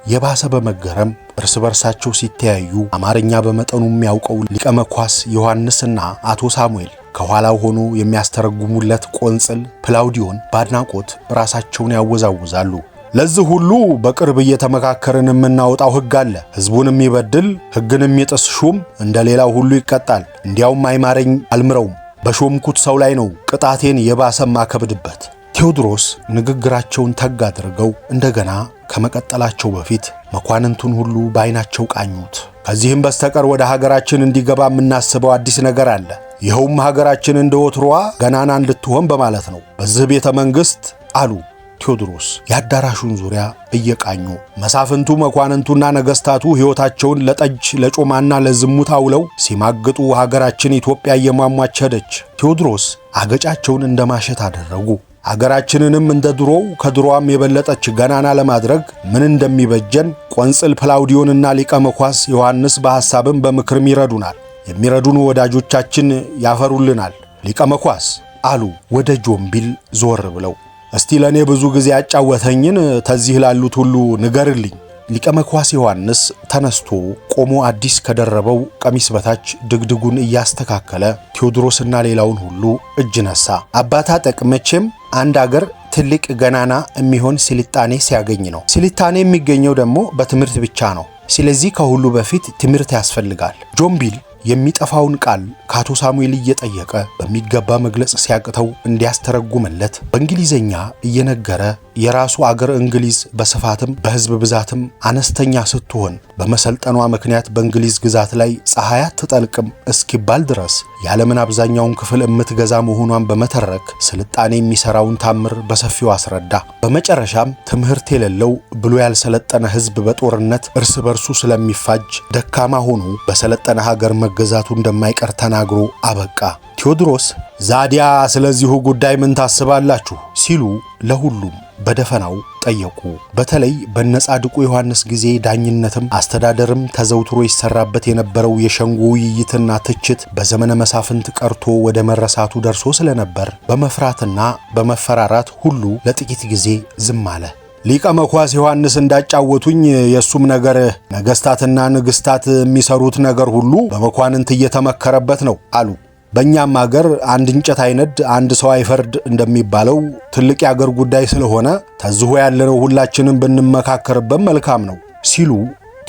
የባሰ በመገረም እርስ በርሳቸው ሲተያዩ አማርኛ በመጠኑ የሚያውቀው ሊቀ መኳስ ዮሐንስና አቶ ሳሙኤል ከኋላው ሆኖ የሚያስተረጉሙለት ቆንጽል ፕላውዲዮን በአድናቆት ራሳቸውን ያወዛውዛሉ። ለዚህ ሁሉ በቅርብ እየተመካከርን የምናወጣው ሕግ አለ። ሕዝቡን የሚበድል ሕግን የሚጥስ ሹም እንደሌላው ሁሉ ይቀጣል። እንዲያውም አይማረኝ አልምረውም፣ በሾምኩት ሰው ላይ ነው ቅጣቴን የባሰም አከብድበት። ቴዎድሮስ ንግግራቸውን ተግ አድርገው እንደገና ከመቀጠላቸው በፊት መኳንንቱን ሁሉ በዓይናቸው ቃኙት። ከዚህም በስተቀር ወደ ሀገራችን እንዲገባ የምናስበው አዲስ ነገር አለ። ይኸውም ሀገራችን እንደ ወትሮዋ ገናና እንድትሆን በማለት ነው። በዚህ ቤተ መንግሥት አሉ ቴዎድሮስ የአዳራሹን ዙሪያ እየቃኙ። መሳፍንቱ መኳንንቱና ነገሥታቱ ሕይወታቸውን ለጠጅ ለጮማና ለዝሙት አውለው ሲማግጡ ሀገራችን ኢትዮጵያ እየሟሟች ሄደች። ቴዎድሮስ አገጫቸውን እንደማሸት አደረጉ። አገራችንንም እንደ ድሮው ከድሮዋም የበለጠች ገናና ለማድረግ ምን እንደሚበጀን ቆንጽል ፕላውዲዮንና ሊቀ መኳስ ዮሐንስ በሐሳብም በምክርም ይረዱናል። የሚረዱን ወዳጆቻችን ያፈሩልናል። ሊቀ መኳስ አሉ ወደ ጆምቢል ዞር ብለው፣ እስቲ ለኔ ብዙ ጊዜ ያጫወተኝን ተዚህ ላሉት ሁሉ ንገርልኝ። ሊቀ መኳስ ዮሐንስ ተነስቶ ቆሞ አዲስ ከደረበው ቀሚስ በታች ድግድጉን እያስተካከለ ቴዎድሮስና ሌላውን ሁሉ እጅ ነሳ። አባታ ጠቅመቼም አንድ አገር ትልቅ ገናና የሚሆን ስልጣኔ ሲያገኝ ነው። ስልጣኔ የሚገኘው ደግሞ በትምህርት ብቻ ነው። ስለዚህ ከሁሉ በፊት ትምህርት ያስፈልጋል። ጆምቢል የሚጠፋውን ቃል ከአቶ ሳሙኤል እየጠየቀ በሚገባ መግለጽ ሲያቅተው እንዲያስተረጉምለት በእንግሊዘኛ እየነገረ የራሱ አገር እንግሊዝ በስፋትም በሕዝብ ብዛትም አነስተኛ ስትሆን በመሰልጠኗ ምክንያት በእንግሊዝ ግዛት ላይ ፀሐይ አትጠልቅም እስኪባል ድረስ የዓለምን አብዛኛውን ክፍል የምትገዛ መሆኗን በመተረክ ስልጣኔ የሚሰራውን ታምር በሰፊው አስረዳ። በመጨረሻም ትምህርት የሌለው ብሎ ያልሰለጠነ ሕዝብ በጦርነት እርስ በርሱ ስለሚፋጅ ደካማ ሆኖ በሰለጠነ ሀገር መገዛቱ እንደማይቀር ተናግሮ አበቃ። ቴዎድሮስ ዛዲያ ስለዚሁ ጉዳይ ምን ታስባላችሁ ሲሉ ለሁሉም በደፈናው ጠየቁ። በተለይ በነጻድቁ ዮሐንስ ጊዜ ዳኝነትም አስተዳደርም ተዘውትሮ ይሰራበት የነበረው የሸንጎ ውይይትና ትችት በዘመነ መሳፍንት ቀርቶ ወደ መረሳቱ ደርሶ ስለነበር በመፍራትና በመፈራራት ሁሉ ለጥቂት ጊዜ ዝም አለ። ሊቀ መኳስ ዮሐንስ እንዳጫወቱኝ የሱም ነገር ነገስታትና ንግስታት የሚሰሩት ነገር ሁሉ በመኳንንት እየተመከረበት ነው አሉ። በእኛም አገር አንድ እንጨት አይነድ አንድ ሰው አይፈርድ እንደሚባለው ትልቅ የአገር ጉዳይ ስለሆነ ተዝሆ ያለነው ሁላችንም ብንመካከርበት መልካም ነው ሲሉ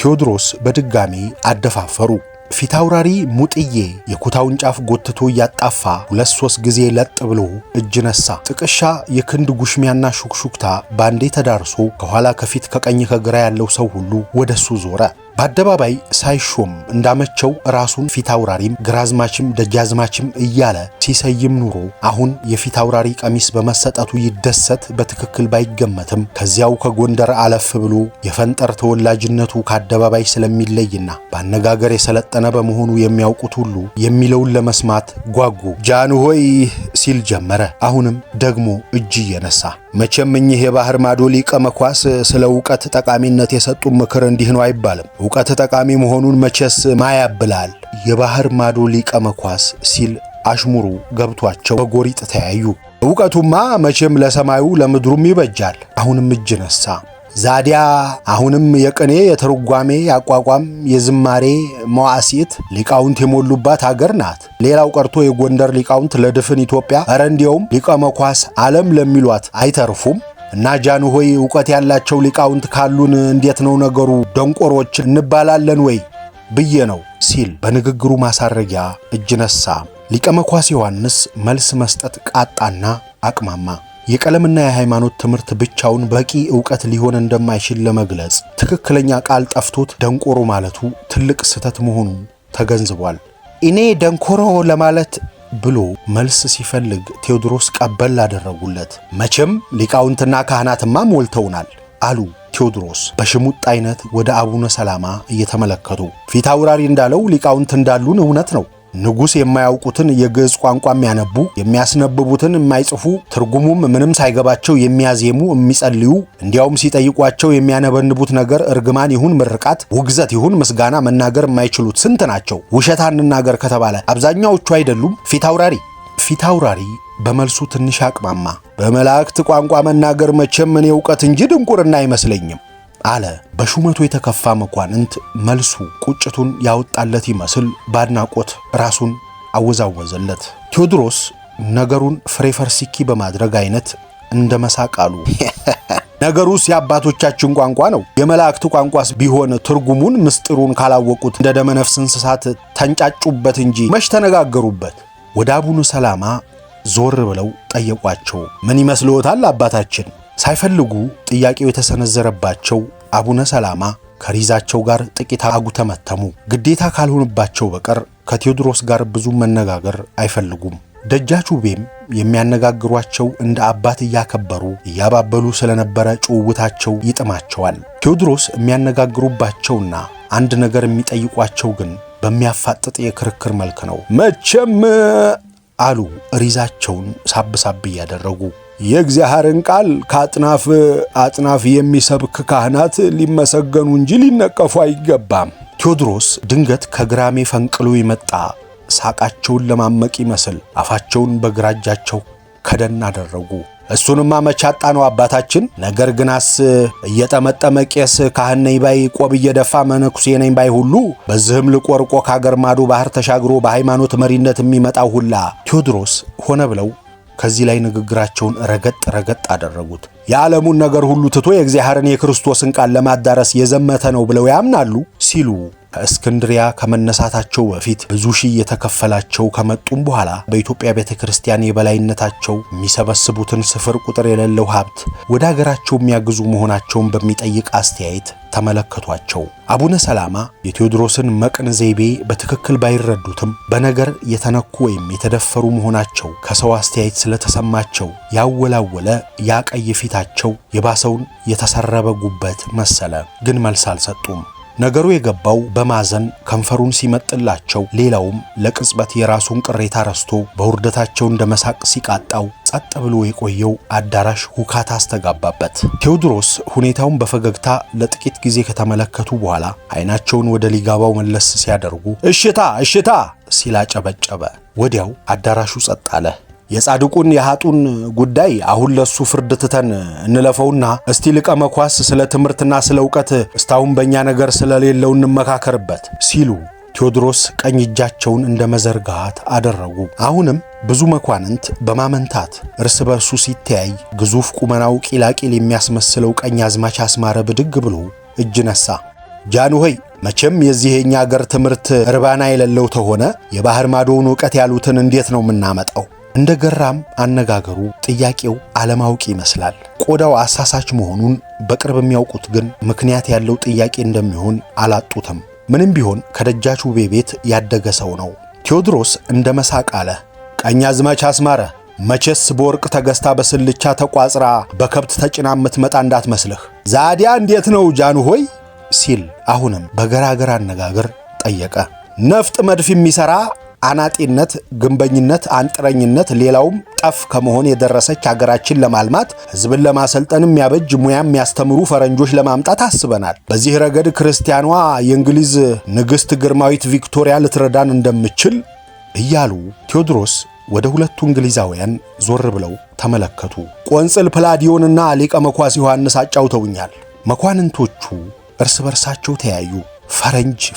ቴዎድሮስ በድጋሚ አደፋፈሩ። ፊታውራሪ ሙጥዬ የኩታውን ጫፍ ጎትቶ እያጣፋ 2-3 ጊዜ ለጥ ብሎ እጅ ነሳ። ጥቅሻ የክንድ ጉሽሚያና ሹክሹክታ ባንዴ ተዳርሶ ከኋላ ከፊት ከቀኝ ከግራ ያለው ሰው ሁሉ ወደሱ ዞረ። በአደባባይ ሳይሾም እንዳመቸው ራሱን ፊታውራሪም ግራዝማችም ደጃዝማችም እያለ ሲሰይም ኑሮ አሁን የፊታውራሪ ቀሚስ በመሰጠቱ ይደሰት በትክክል ባይገመትም ከዚያው ከጎንደር አለፍ ብሎ የፈንጠር ተወላጅነቱ ከአደባባይ ስለሚለይና በአነጋገር የሰለጠነ በመሆኑ የሚያውቁት ሁሉ የሚለውን ለመስማት ጓጉ። ጃንሆይ ሲል ጀመረ። አሁንም ደግሞ እጅ እየነሳ መቼም እኚህ የባህር ማዶ ሊቀ መኳስ ስለ ዕውቀት ጠቃሚነት የሰጡን ምክር እንዲህ ነው አይባልም። ዕውቀት ጠቃሚ መሆኑን መቼስ ማያብላል። የባህር ማዶ ሊቀ መኳስ ሲል አሽሙሩ ገብቷቸው በጎሪጥ ተያዩ። ዕውቀቱማ መቼም ለሰማዩ ለምድሩም ይበጃል። አሁንም እጅ ነሳ። ዛዲያ አሁንም የቅኔ የትርጓሜ ያቋቋም የዝማሬ መዋዕሲት ሊቃውንት የሞሉባት ሀገር ናት። ሌላው ቀርቶ የጎንደር ሊቃውንት ለድፍን ኢትዮጵያ ኧረ እንዲያውም ሊቀ መኳስ ዓለም ለሚሏት አይተርፉም። እና ጃንሆይ ዕውቀት ያላቸው ሊቃውንት ካሉን እንዴት ነው ነገሩ? ደንቆሮች እንባላለን ወይ ብዬ ነው ሲል በንግግሩ ማሳረጊያ እጅ ነሳ። ሊቀ መኳስ ዮሐንስ መልስ መስጠት ቃጣና አቅማማ። የቀለምና የሃይማኖት ትምህርት ብቻውን በቂ ዕውቀት ሊሆን እንደማይችል ለመግለጽ ትክክለኛ ቃል ጠፍቶት ደንቆሮ ማለቱ ትልቅ ስህተት መሆኑን ተገንዝቧል። እኔ ደንቆሮ ለማለት ብሎ መልስ ሲፈልግ ቴዎድሮስ ቀበል አደረጉለት። መቼም ሊቃውንትና ካህናትማ ሞልተውናል አሉ ቴዎድሮስ በሽሙጥ አይነት ወደ አቡነ ሰላማ እየተመለከቱ። ፊት አውራሪ እንዳለው ሊቃውንት እንዳሉን እውነት ነው። ንጉሥ የማያውቁትን የግዕዝ ቋንቋ የሚያነቡ የሚያስነብቡትን የማይጽፉ ትርጉሙም ምንም ሳይገባቸው የሚያዜሙ የሚጸልዩ እንዲያውም ሲጠይቋቸው የሚያነበንቡት ነገር እርግማን ይሁን ምርቃት ውግዘት ይሁን ምስጋና መናገር የማይችሉት ስንት ናቸው? ውሸት አንናገር ከተባለ አብዛኛዎቹ አይደሉም? ፊት አውራሪ በመልሱ ትንሽ አቅማማ። በመላእክት ቋንቋ መናገር መቼም እኔ ዕውቀት እንጂ ድንቁርና አይመስለኝም አለ። በሹመቱ የተከፋ መኳንንት መልሱ ቁጭቱን ያወጣለት ይመስል ባድናቆት ራሱን አወዛወዘለት። ቴዎድሮስ ነገሩን ፍሬፈርሲኪ በማድረግ አይነት እንደ መሳቅ አሉ። ነገሩስ የአባቶቻችን ቋንቋ ነው። የመላእክት ቋንቋስ ቢሆን ትርጉሙን ምስጢሩን ካላወቁት እንደ ደመነፍስ እንስሳት ተንጫጩበት እንጂ መች ተነጋገሩበት? ወደ አቡነ ሰላማ ዞር ብለው ጠየቋቸው። ምን ይመስልዎታል አባታችን? ሳይፈልጉ ጥያቄው የተሰነዘረባቸው አቡነ ሰላማ ከሪዛቸው ጋር ጥቂት አጉተመተሙ። ግዴታ ካልሆነባቸው በቀር ከቴዎድሮስ ጋር ብዙ መነጋገር አይፈልጉም። ደጃች ውቤም የሚያነጋግሯቸው እንደ አባት እያከበሩ እያባበሉ ስለነበረ ጭውውታቸው ይጥማቸዋል። ቴዎድሮስ የሚያነጋግሩባቸውና አንድ ነገር የሚጠይቋቸው ግን በሚያፋጥጥ የክርክር መልክ ነው። መቼም አሉ ሪዛቸውን ሳብሳብ እያደረጉ የእግዚአብሔርን ቃል ከአጥናፍ አጥናፍ የሚሰብክ ካህናት ሊመሰገኑ እንጂ ሊነቀፉ አይገባም። ቴዎድሮስ ድንገት ከግራሜ ፈንቅሎ የመጣ ሳቃቸውን ለማመቅ ይመስል አፋቸውን በግራ እጃቸው ከደን አደረጉ። እሱንማ መቻጣ ነው አባታችን። ነገር ግናስ እየጠመጠመ ቄስ ካህን ነኝ ባይ ቆብ እየደፋ መነኩሴ ነኝ ባይ ሁሉ በዚህም ልቆርቆ ካገር ማዶ ባህር ተሻግሮ በሃይማኖት መሪነት የሚመጣው ሁላ። ቴዎድሮስ ሆነ ብለው ከዚህ ላይ ንግግራቸውን ረገጥ አደረጉት። የዓለሙን ነገር ሁሉ ትቶ የእግዚአብሔርን የክርስቶስን ቃል ለማዳረስ የዘመተ ነው ብለው ያምናሉ ሲሉ ከእስክንድሪያ ከመነሳታቸው በፊት ብዙ ሺህ የተከፈላቸው ከመጡም በኋላ በኢትዮጵያ ቤተክርስቲያን የበላይነታቸው የሚሰበስቡትን ስፍር ቁጥር የሌለው ሀብት ወደ ሀገራቸው የሚያግዙ መሆናቸውን በሚጠይቅ አስተያየት ተመለከቷቸው። አቡነ ሰላማ የቴዎድሮስን መቅን ዘይቤ በትክክል ባይረዱትም በነገር የተነኩ ወይም የተደፈሩ መሆናቸው ከሰው አስተያየት ስለተሰማቸው ያወላወለ ያቀይ ፊታቸው የባሰውን የተሰረበ ጉበት መሰለ። ግን መልስ አልሰጡም። ነገሩ የገባው በማዘን ከንፈሩን ሲመጥላቸው፣ ሌላውም ለቅጽበት የራሱን ቅሬታ ረስቶ በውርደታቸው እንደ መሳቅ ሲቃጣው ጸጥ ብሎ የቆየው አዳራሽ ሁካታ አስተጋባበት። ቴዎድሮስ ሁኔታውን በፈገግታ ለጥቂት ጊዜ ከተመለከቱ በኋላ አይናቸውን ወደ ሊጋባው መለስ ሲያደርጉ እሽታ ሲላጨበጨበ ወዲያው አዳራሹ ጸጥ አለ። የጻድቁን የሃጡን ጉዳይ አሁን ለሱ ፍርድ ትተን እንለፈውና እስቲ ሊቀ መኳስ ስለ ትምህርትና ስለ ዕውቀት እስታሁን በእኛ ነገር ስለሌለው እንመካከርበት ሲሉ ቴዎድሮስ ቀኝ እጃቸውን እንደ መዘርጋት አደረጉ። አሁንም ብዙ መኳንንት በማመንታት እርስ በርሱ ሲተያይ ግዙፍ ቁመናው ቂላቂል የሚያስመስለው ቀኝ አዝማች አስማረ ብድግ ብሎ እጅ ነሳ። ጃንሆይ መቼም የዚህ የኛ አገር ትምህርት እርባና የሌለው ተሆነ የባህር ማዶውን ዕውቀት ያሉትን እንዴት ነው የምናመጣው? እንደ ገራም አነጋገሩ ጥያቄው አለማወቅ ይመስላል። ቆዳው አሳሳች መሆኑን በቅርብ የሚያውቁት ግን ምክንያት ያለው ጥያቄ እንደሚሆን አላጡትም። ምንም ቢሆን ከደጃች ውቤ ቤት ያደገ ሰው ነው። ቴዎድሮስ እንደ መሳቅ አለ። ቀኛዝማች አስማረ መቼስ በወርቅ ተገዝታ በስልቻ ተቋጽራ በከብት ተጭና የምትመጣ እንዳትመስልህ። ዛዲያ እንዴት ነው ጃንሆይ ሲል አሁንም በገራገር አነጋገር ጠየቀ። ነፍጥ መድፍ የሚሰራ አናጢነት፣ ግንበኝነት፣ አንጥረኝነት ሌላውም ጠፍ ከመሆን የደረሰች ሀገራችን ለማልማት ሕዝብን ለማሰልጠን የሚያበጅ ሙያ የሚያስተምሩ ፈረንጆች ለማምጣት አስበናል። በዚህ ረገድ ክርስቲያኗ የእንግሊዝ ንግሥት ግርማዊት ቪክቶሪያ ልትረዳን እንደምችል እያሉ ቴዎድሮስ ወደ ሁለቱ እንግሊዛውያን ዞር ብለው ተመለከቱ። ቆንጽል ፕላዲዮንና ሊቀ መኳስ ዮሐንስ አጫውተውኛል። መኳንንቶቹ እርስ በርሳቸው ተያዩ።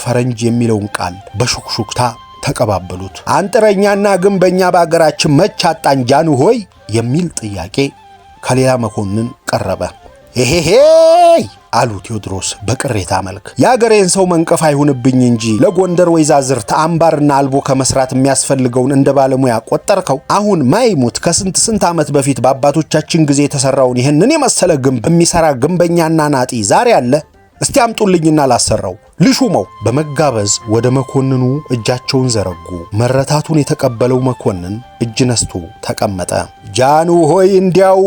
ፈረንጅ የሚለውን ቃል በሹክሹክታ ተቀባበሉት። አንጥረኛና ግንበኛ በአገራችን መች አጣን ጃንሆይ የሚል ጥያቄ ከሌላ መኮንን ቀረበ። ኤሄሄ አሉ ቴዎድሮስ በቅሬታ መልክ። የአገሬን ሰው መንቀፍ አይሁንብኝ እንጂ ለጎንደር ወይዛዝርት አምባርና አልቦ ከመስራት የሚያስፈልገውን እንደ ባለሙያ ቆጠርከው? አሁን ማይሙት ከስንት ዓመት በፊት በአባቶቻችን ጊዜ የተሰራውን ይህንን የመሰለ ግንብ የሚሰራ ግንበኛና ናጢ ዛሬ አለ? እስቲ አምጡልኝና ላሰራው ልሹመው። በመጋበዝ ወደ መኮንኑ እጃቸውን ዘረጉ። መረታቱን የተቀበለው መኮንን እጅ ነስቶ ተቀመጠ። ጃኑ ሆይ እንዲያው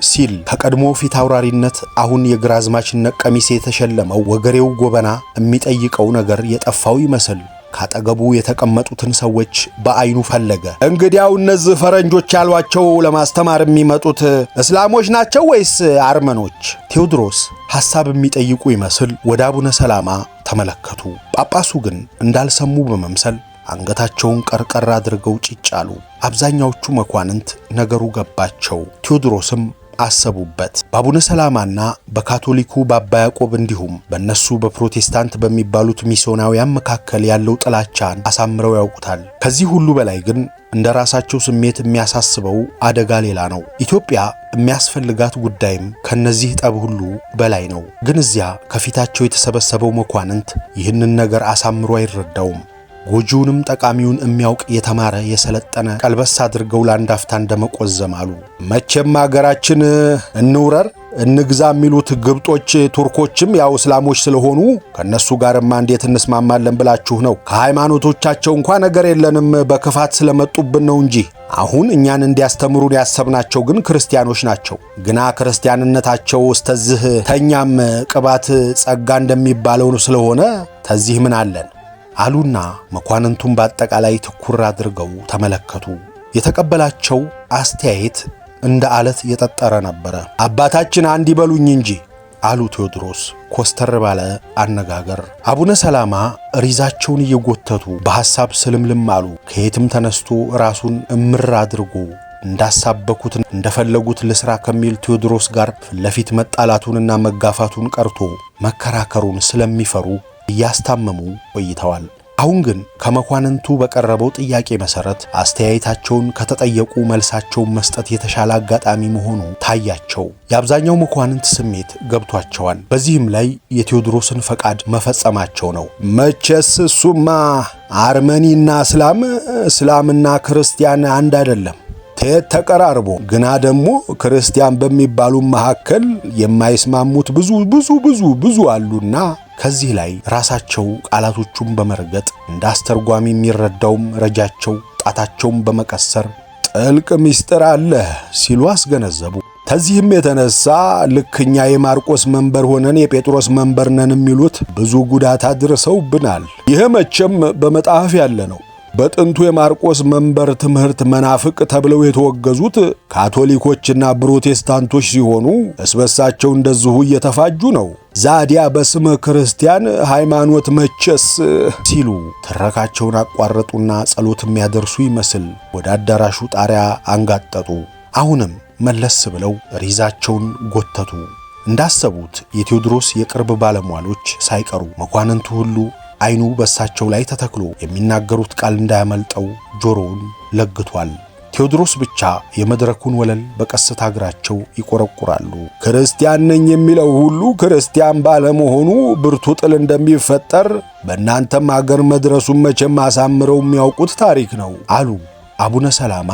ሲል ከቀድሞ ፊት አውራሪነት አሁን የግራዝማችነት ቀሚስ የተሸለመው ወገሬው ጎበና የሚጠይቀው ነገር የጠፋው ይመስል ካጠገቡ የተቀመጡትን ሰዎች በአይኑ ፈለገ። እንግዲያው እነዚህ ፈረንጆች ያሏቸው ለማስተማር የሚመጡት እስላሞች ናቸው ወይስ አርመኖች? ቴዎድሮስ ሐሳብ የሚጠይቁ ይመስል ወደ አቡነ ሰላማ ተመለከቱ። ጳጳሱ ግን እንዳልሰሙ በመምሰል አንገታቸውን ቀርቀር አድርገው ጭጭ አሉ። አብዛኛዎቹ መኳንንት ነገሩ ገባቸው። ቴዎድሮስም አሰቡበት። በአቡነ ሰላማና በካቶሊኩ በአባ ያዕቆብ እንዲሁም በእነሱ በፕሮቴስታንት በሚባሉት ሚስዮናውያን መካከል ያለው ጥላቻን አሳምረው ያውቁታል። ከዚህ ሁሉ በላይ ግን እንደ ራሳቸው ስሜት የሚያሳስበው አደጋ ሌላ ነው። ኢትዮጵያ የሚያስፈልጋት ጉዳይም ከነዚህ ጠብ ሁሉ በላይ ነው። ግን እዚያ ከፊታቸው የተሰበሰበው መኳንንት ይህንን ነገር አሳምሮ አይረዳውም። ጎጂውንም ጠቃሚውን የሚያውቅ የተማረ የሰለጠነ ቀልበስ አድርገው ለአንድ አፍታ እንደመቆዘም አሉ። መቼም አገራችን እንውረር እንግዛ የሚሉት ግብጦች ቱርኮችም ያው እስላሞች ስለሆኑ ከነሱ ጋርማ እንዴት እንስማማለን ብላችሁ ነው? ከሃይማኖቶቻቸው እንኳን ነገር የለንም በክፋት ስለመጡብን ነው እንጂ አሁን እኛን እንዲያስተምሩን ያሰብናቸው ግን ክርስቲያኖች ናቸው። ግና ክርስቲያንነታቸው እስተዚህ ተኛም ቅባት ጸጋ እንደሚባለው ስለሆነ ተዚህ ምን አለን አሉና መኳንንቱን በአጠቃላይ ትኩር አድርገው ተመለከቱ። የተቀበላቸው አስተያየት እንደ አለት የጠጠረ ነበረ። አባታችን አንድ ይበሉኝ እንጂ አሉ ቴዎድሮስ ኮስተር ባለ አነጋገር። አቡነ ሰላማ ሪዛቸውን እየጎተቱ በሐሳብ ስልምልም አሉ። ከየትም ተነስቶ ራሱን እምር አድርጎ እንዳሳበኩት እንደፈለጉት ልስራ ከሚል ቴዎድሮስ ጋር ፊትለፊት መጣላቱንና መጋፋቱን ቀርቶ መከራከሩን ስለሚፈሩ እያስታመሙ ቆይተዋል። አሁን ግን ከመኳንንቱ በቀረበው ጥያቄ መሰረት አስተያየታቸውን ከተጠየቁ መልሳቸውን መስጠት የተሻለ አጋጣሚ መሆኑ ታያቸው። የአብዛኛው መኳንንት ስሜት ገብቷቸዋል። በዚህም ላይ የቴዎድሮስን ፈቃድ መፈጸማቸው ነው። መቼስ እሱማ አርመኒና እስላምና ክርስቲያን አንድ አይደለም ተየት ተቀራርቦ ግና ደግሞ ክርስቲያን በሚባሉ መካከል የማይስማሙት ብዙ አሉና ከዚህ ላይ ራሳቸው ቃላቶቹን በመርገጥ እንዳስተርጓሚ የሚረዳውም ረጃቸው ጣታቸውን በመቀሰር ጥልቅ ምስጢር አለ ሲሉ አስገነዘቡ። ከዚህም የተነሳ ልክኛ የማርቆስ መንበር ሆነን የጴጥሮስ መንበር ነን የሚሉት ብዙ ጉዳት አድርሰውብናል። ይህ መቼም በመጽሐፍ ያለ ነው። በጥንቱ የማርቆስ መንበር ትምህርት መናፍቅ ተብለው የተወገዙት ካቶሊኮችና ፕሮቴስታንቶች ሲሆኑ እስበሳቸው እንደዚሁ እየተፋጁ ነው። ዛዲያ በስመ ክርስቲያን ሃይማኖት መቸስ ሲሉ ትረካቸውን አቋረጡና ጸሎት የሚያደርሱ ይመስል ወደ አዳራሹ ጣሪያ አንጋጠጡ። አሁንም መለስ ብለው ሪዛቸውን ጎተቱ። እንዳሰቡት የቴዎድሮስ የቅርብ ባለሟሎች ሳይቀሩ መኳንንቱ ሁሉ አይኑ በሳቸው ላይ ተተክሎ የሚናገሩት ቃል እንዳያመልጠው ጆሮውን ለግቷል። ቴዎድሮስ ብቻ የመድረኩን ወለል በቀስታ እግራቸው ይቆረቁራሉ። ክርስቲያን ነኝ የሚለው ሁሉ ክርስቲያን ባለመሆኑ ብርቱ ጥል እንደሚፈጠር በእናንተም አገር መድረሱን መቼም አሳምረው የሚያውቁት ታሪክ ነው አሉ። አቡነ ሰላማ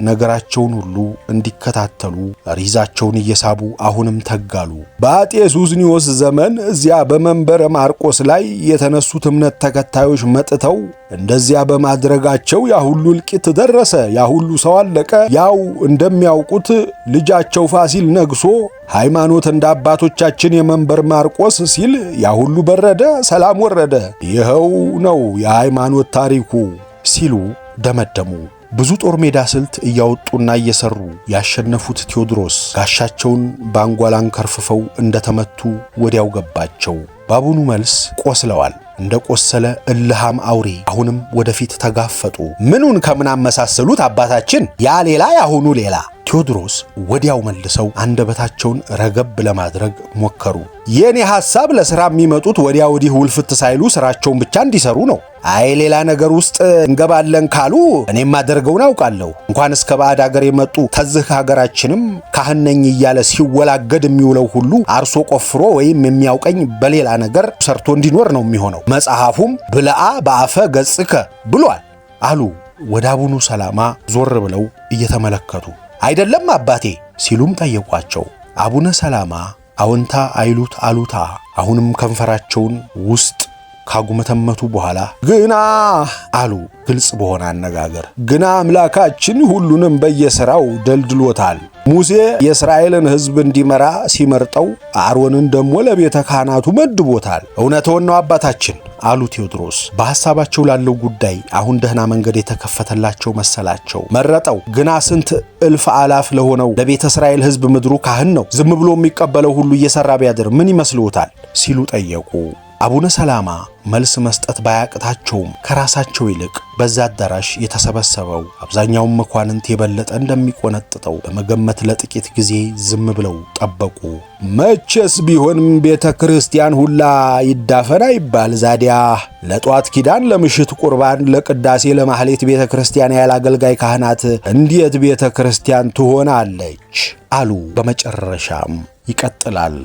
ነገራቸውን ሁሉ እንዲከታተሉ ሪዛቸውን እየሳቡ አሁንም ተጋሉ። በአጤ ሱስንዮስ ዘመን እዚያ በመንበረ ማርቆስ ላይ የተነሱት እምነት ተከታዮች መጥተው እንደዚያ በማድረጋቸው ያ ሁሉ እልቂት ደረሰ፣ ያ ሁሉ ሰው አለቀ። ያው እንደሚያውቁት ልጃቸው ፋሲል ነግሶ ሃይማኖት እንደ አባቶቻችን የመንበር ማርቆስ ሲል ያ ሁሉ በረደ፣ ሰላም ወረደ። ይኸው ነው የሃይማኖት ታሪኩ ሲሉ ደመደሙ። ብዙ ጦር ሜዳ ስልት እያወጡና እየሰሩ ያሸነፉት ቴዎድሮስ ጋሻቸውን ባንጓላን ከርፍፈው እንደተመቱ ወዲያው ገባቸው። ባቡኑ መልስ ቆስለዋል። እንደ ቆሰለ እልሃም አውሬ አሁንም ወደፊት ተጋፈጡ። ምኑን ከምን አመሳሰሉት አባታችን? ያ ሌላ ያሁኑ ሌላ። ቴዎድሮስ ወዲያው መልሰው አንደበታቸውን ረገብ ለማድረግ ሞከሩ። የኔ ሐሳብ ለሥራ የሚመጡት ወዲያ ወዲህ ውልፍት ሳይሉ ሥራቸውን ብቻ እንዲሰሩ ነው። አይ ሌላ ነገር ውስጥ እንገባለን ካሉ እኔም ማደርገውን አውቃለሁ። እንኳን እስከ ባዕድ ሀገር የመጡ ተዝህ ሀገራችንም ካህን ነኝ እያለ ሲወላገድ የሚውለው ሁሉ አርሶ ቆፍሮ ወይም የሚያውቀኝ በሌላ ነገር ሰርቶ እንዲኖር ነው የሚሆነው። መጽሐፉም ብልአ በአፈ ገጽከ ብሏል አሉ ወደ አቡነ ሰላማ ዞር ብለው እየተመለከቱ። አይደለም አባቴ ሲሉም ጠየቋቸው። አቡነ ሰላማ አዎንታ አይሉት አሉታ አሁንም ከንፈራቸውን ውስጥ ካጉመተመቱ በኋላ ግና አሉ ግልጽ በሆነ አነጋገር። ግና አምላካችን ሁሉንም በየሥራው ደልድሎታል። ሙሴ የእስራኤልን ሕዝብ እንዲመራ ሲመርጠው አሮንን ደግሞ ለቤተ ካህናቱ መድቦታል። እውነትዎን ነው አባታችን አሉ ቴዎድሮስ። በሐሳባቸው ላለው ጉዳይ አሁን ደህና መንገድ የተከፈተላቸው መሰላቸው። መረጠው። ግና ስንት እልፍ አላፍ ለሆነው ለቤተ እስራኤል ሕዝብ ምድሩ ካህን ነው። ዝም ብሎ የሚቀበለው ሁሉ እየሰራ ቢያድር ምን ይመስልዎታል ሲሉ ጠየቁ። አቡነ ሰላማ መልስ መስጠት ባያቅታቸውም ከራሳቸው ይልቅ በዛ አዳራሽ የተሰበሰበው አብዛኛውን መኳንንት የበለጠ እንደሚቆነጥጠው በመገመት ለጥቂት ጊዜ ዝም ብለው ጠበቁ። መቼስ ቢሆንም ቤተ ክርስቲያን ሁላ ይዳፈን አይባል ዛዲያ ለጧት ኪዳን፣ ለምሽት ቁርባን፣ ለቅዳሴ፣ ለማህሌት ቤተ ክርስቲያን ያለ አገልጋይ ካህናት እንዴት ቤተ ክርስቲያን ትሆናለች? አሉ። በመጨረሻም ይቀጥላል።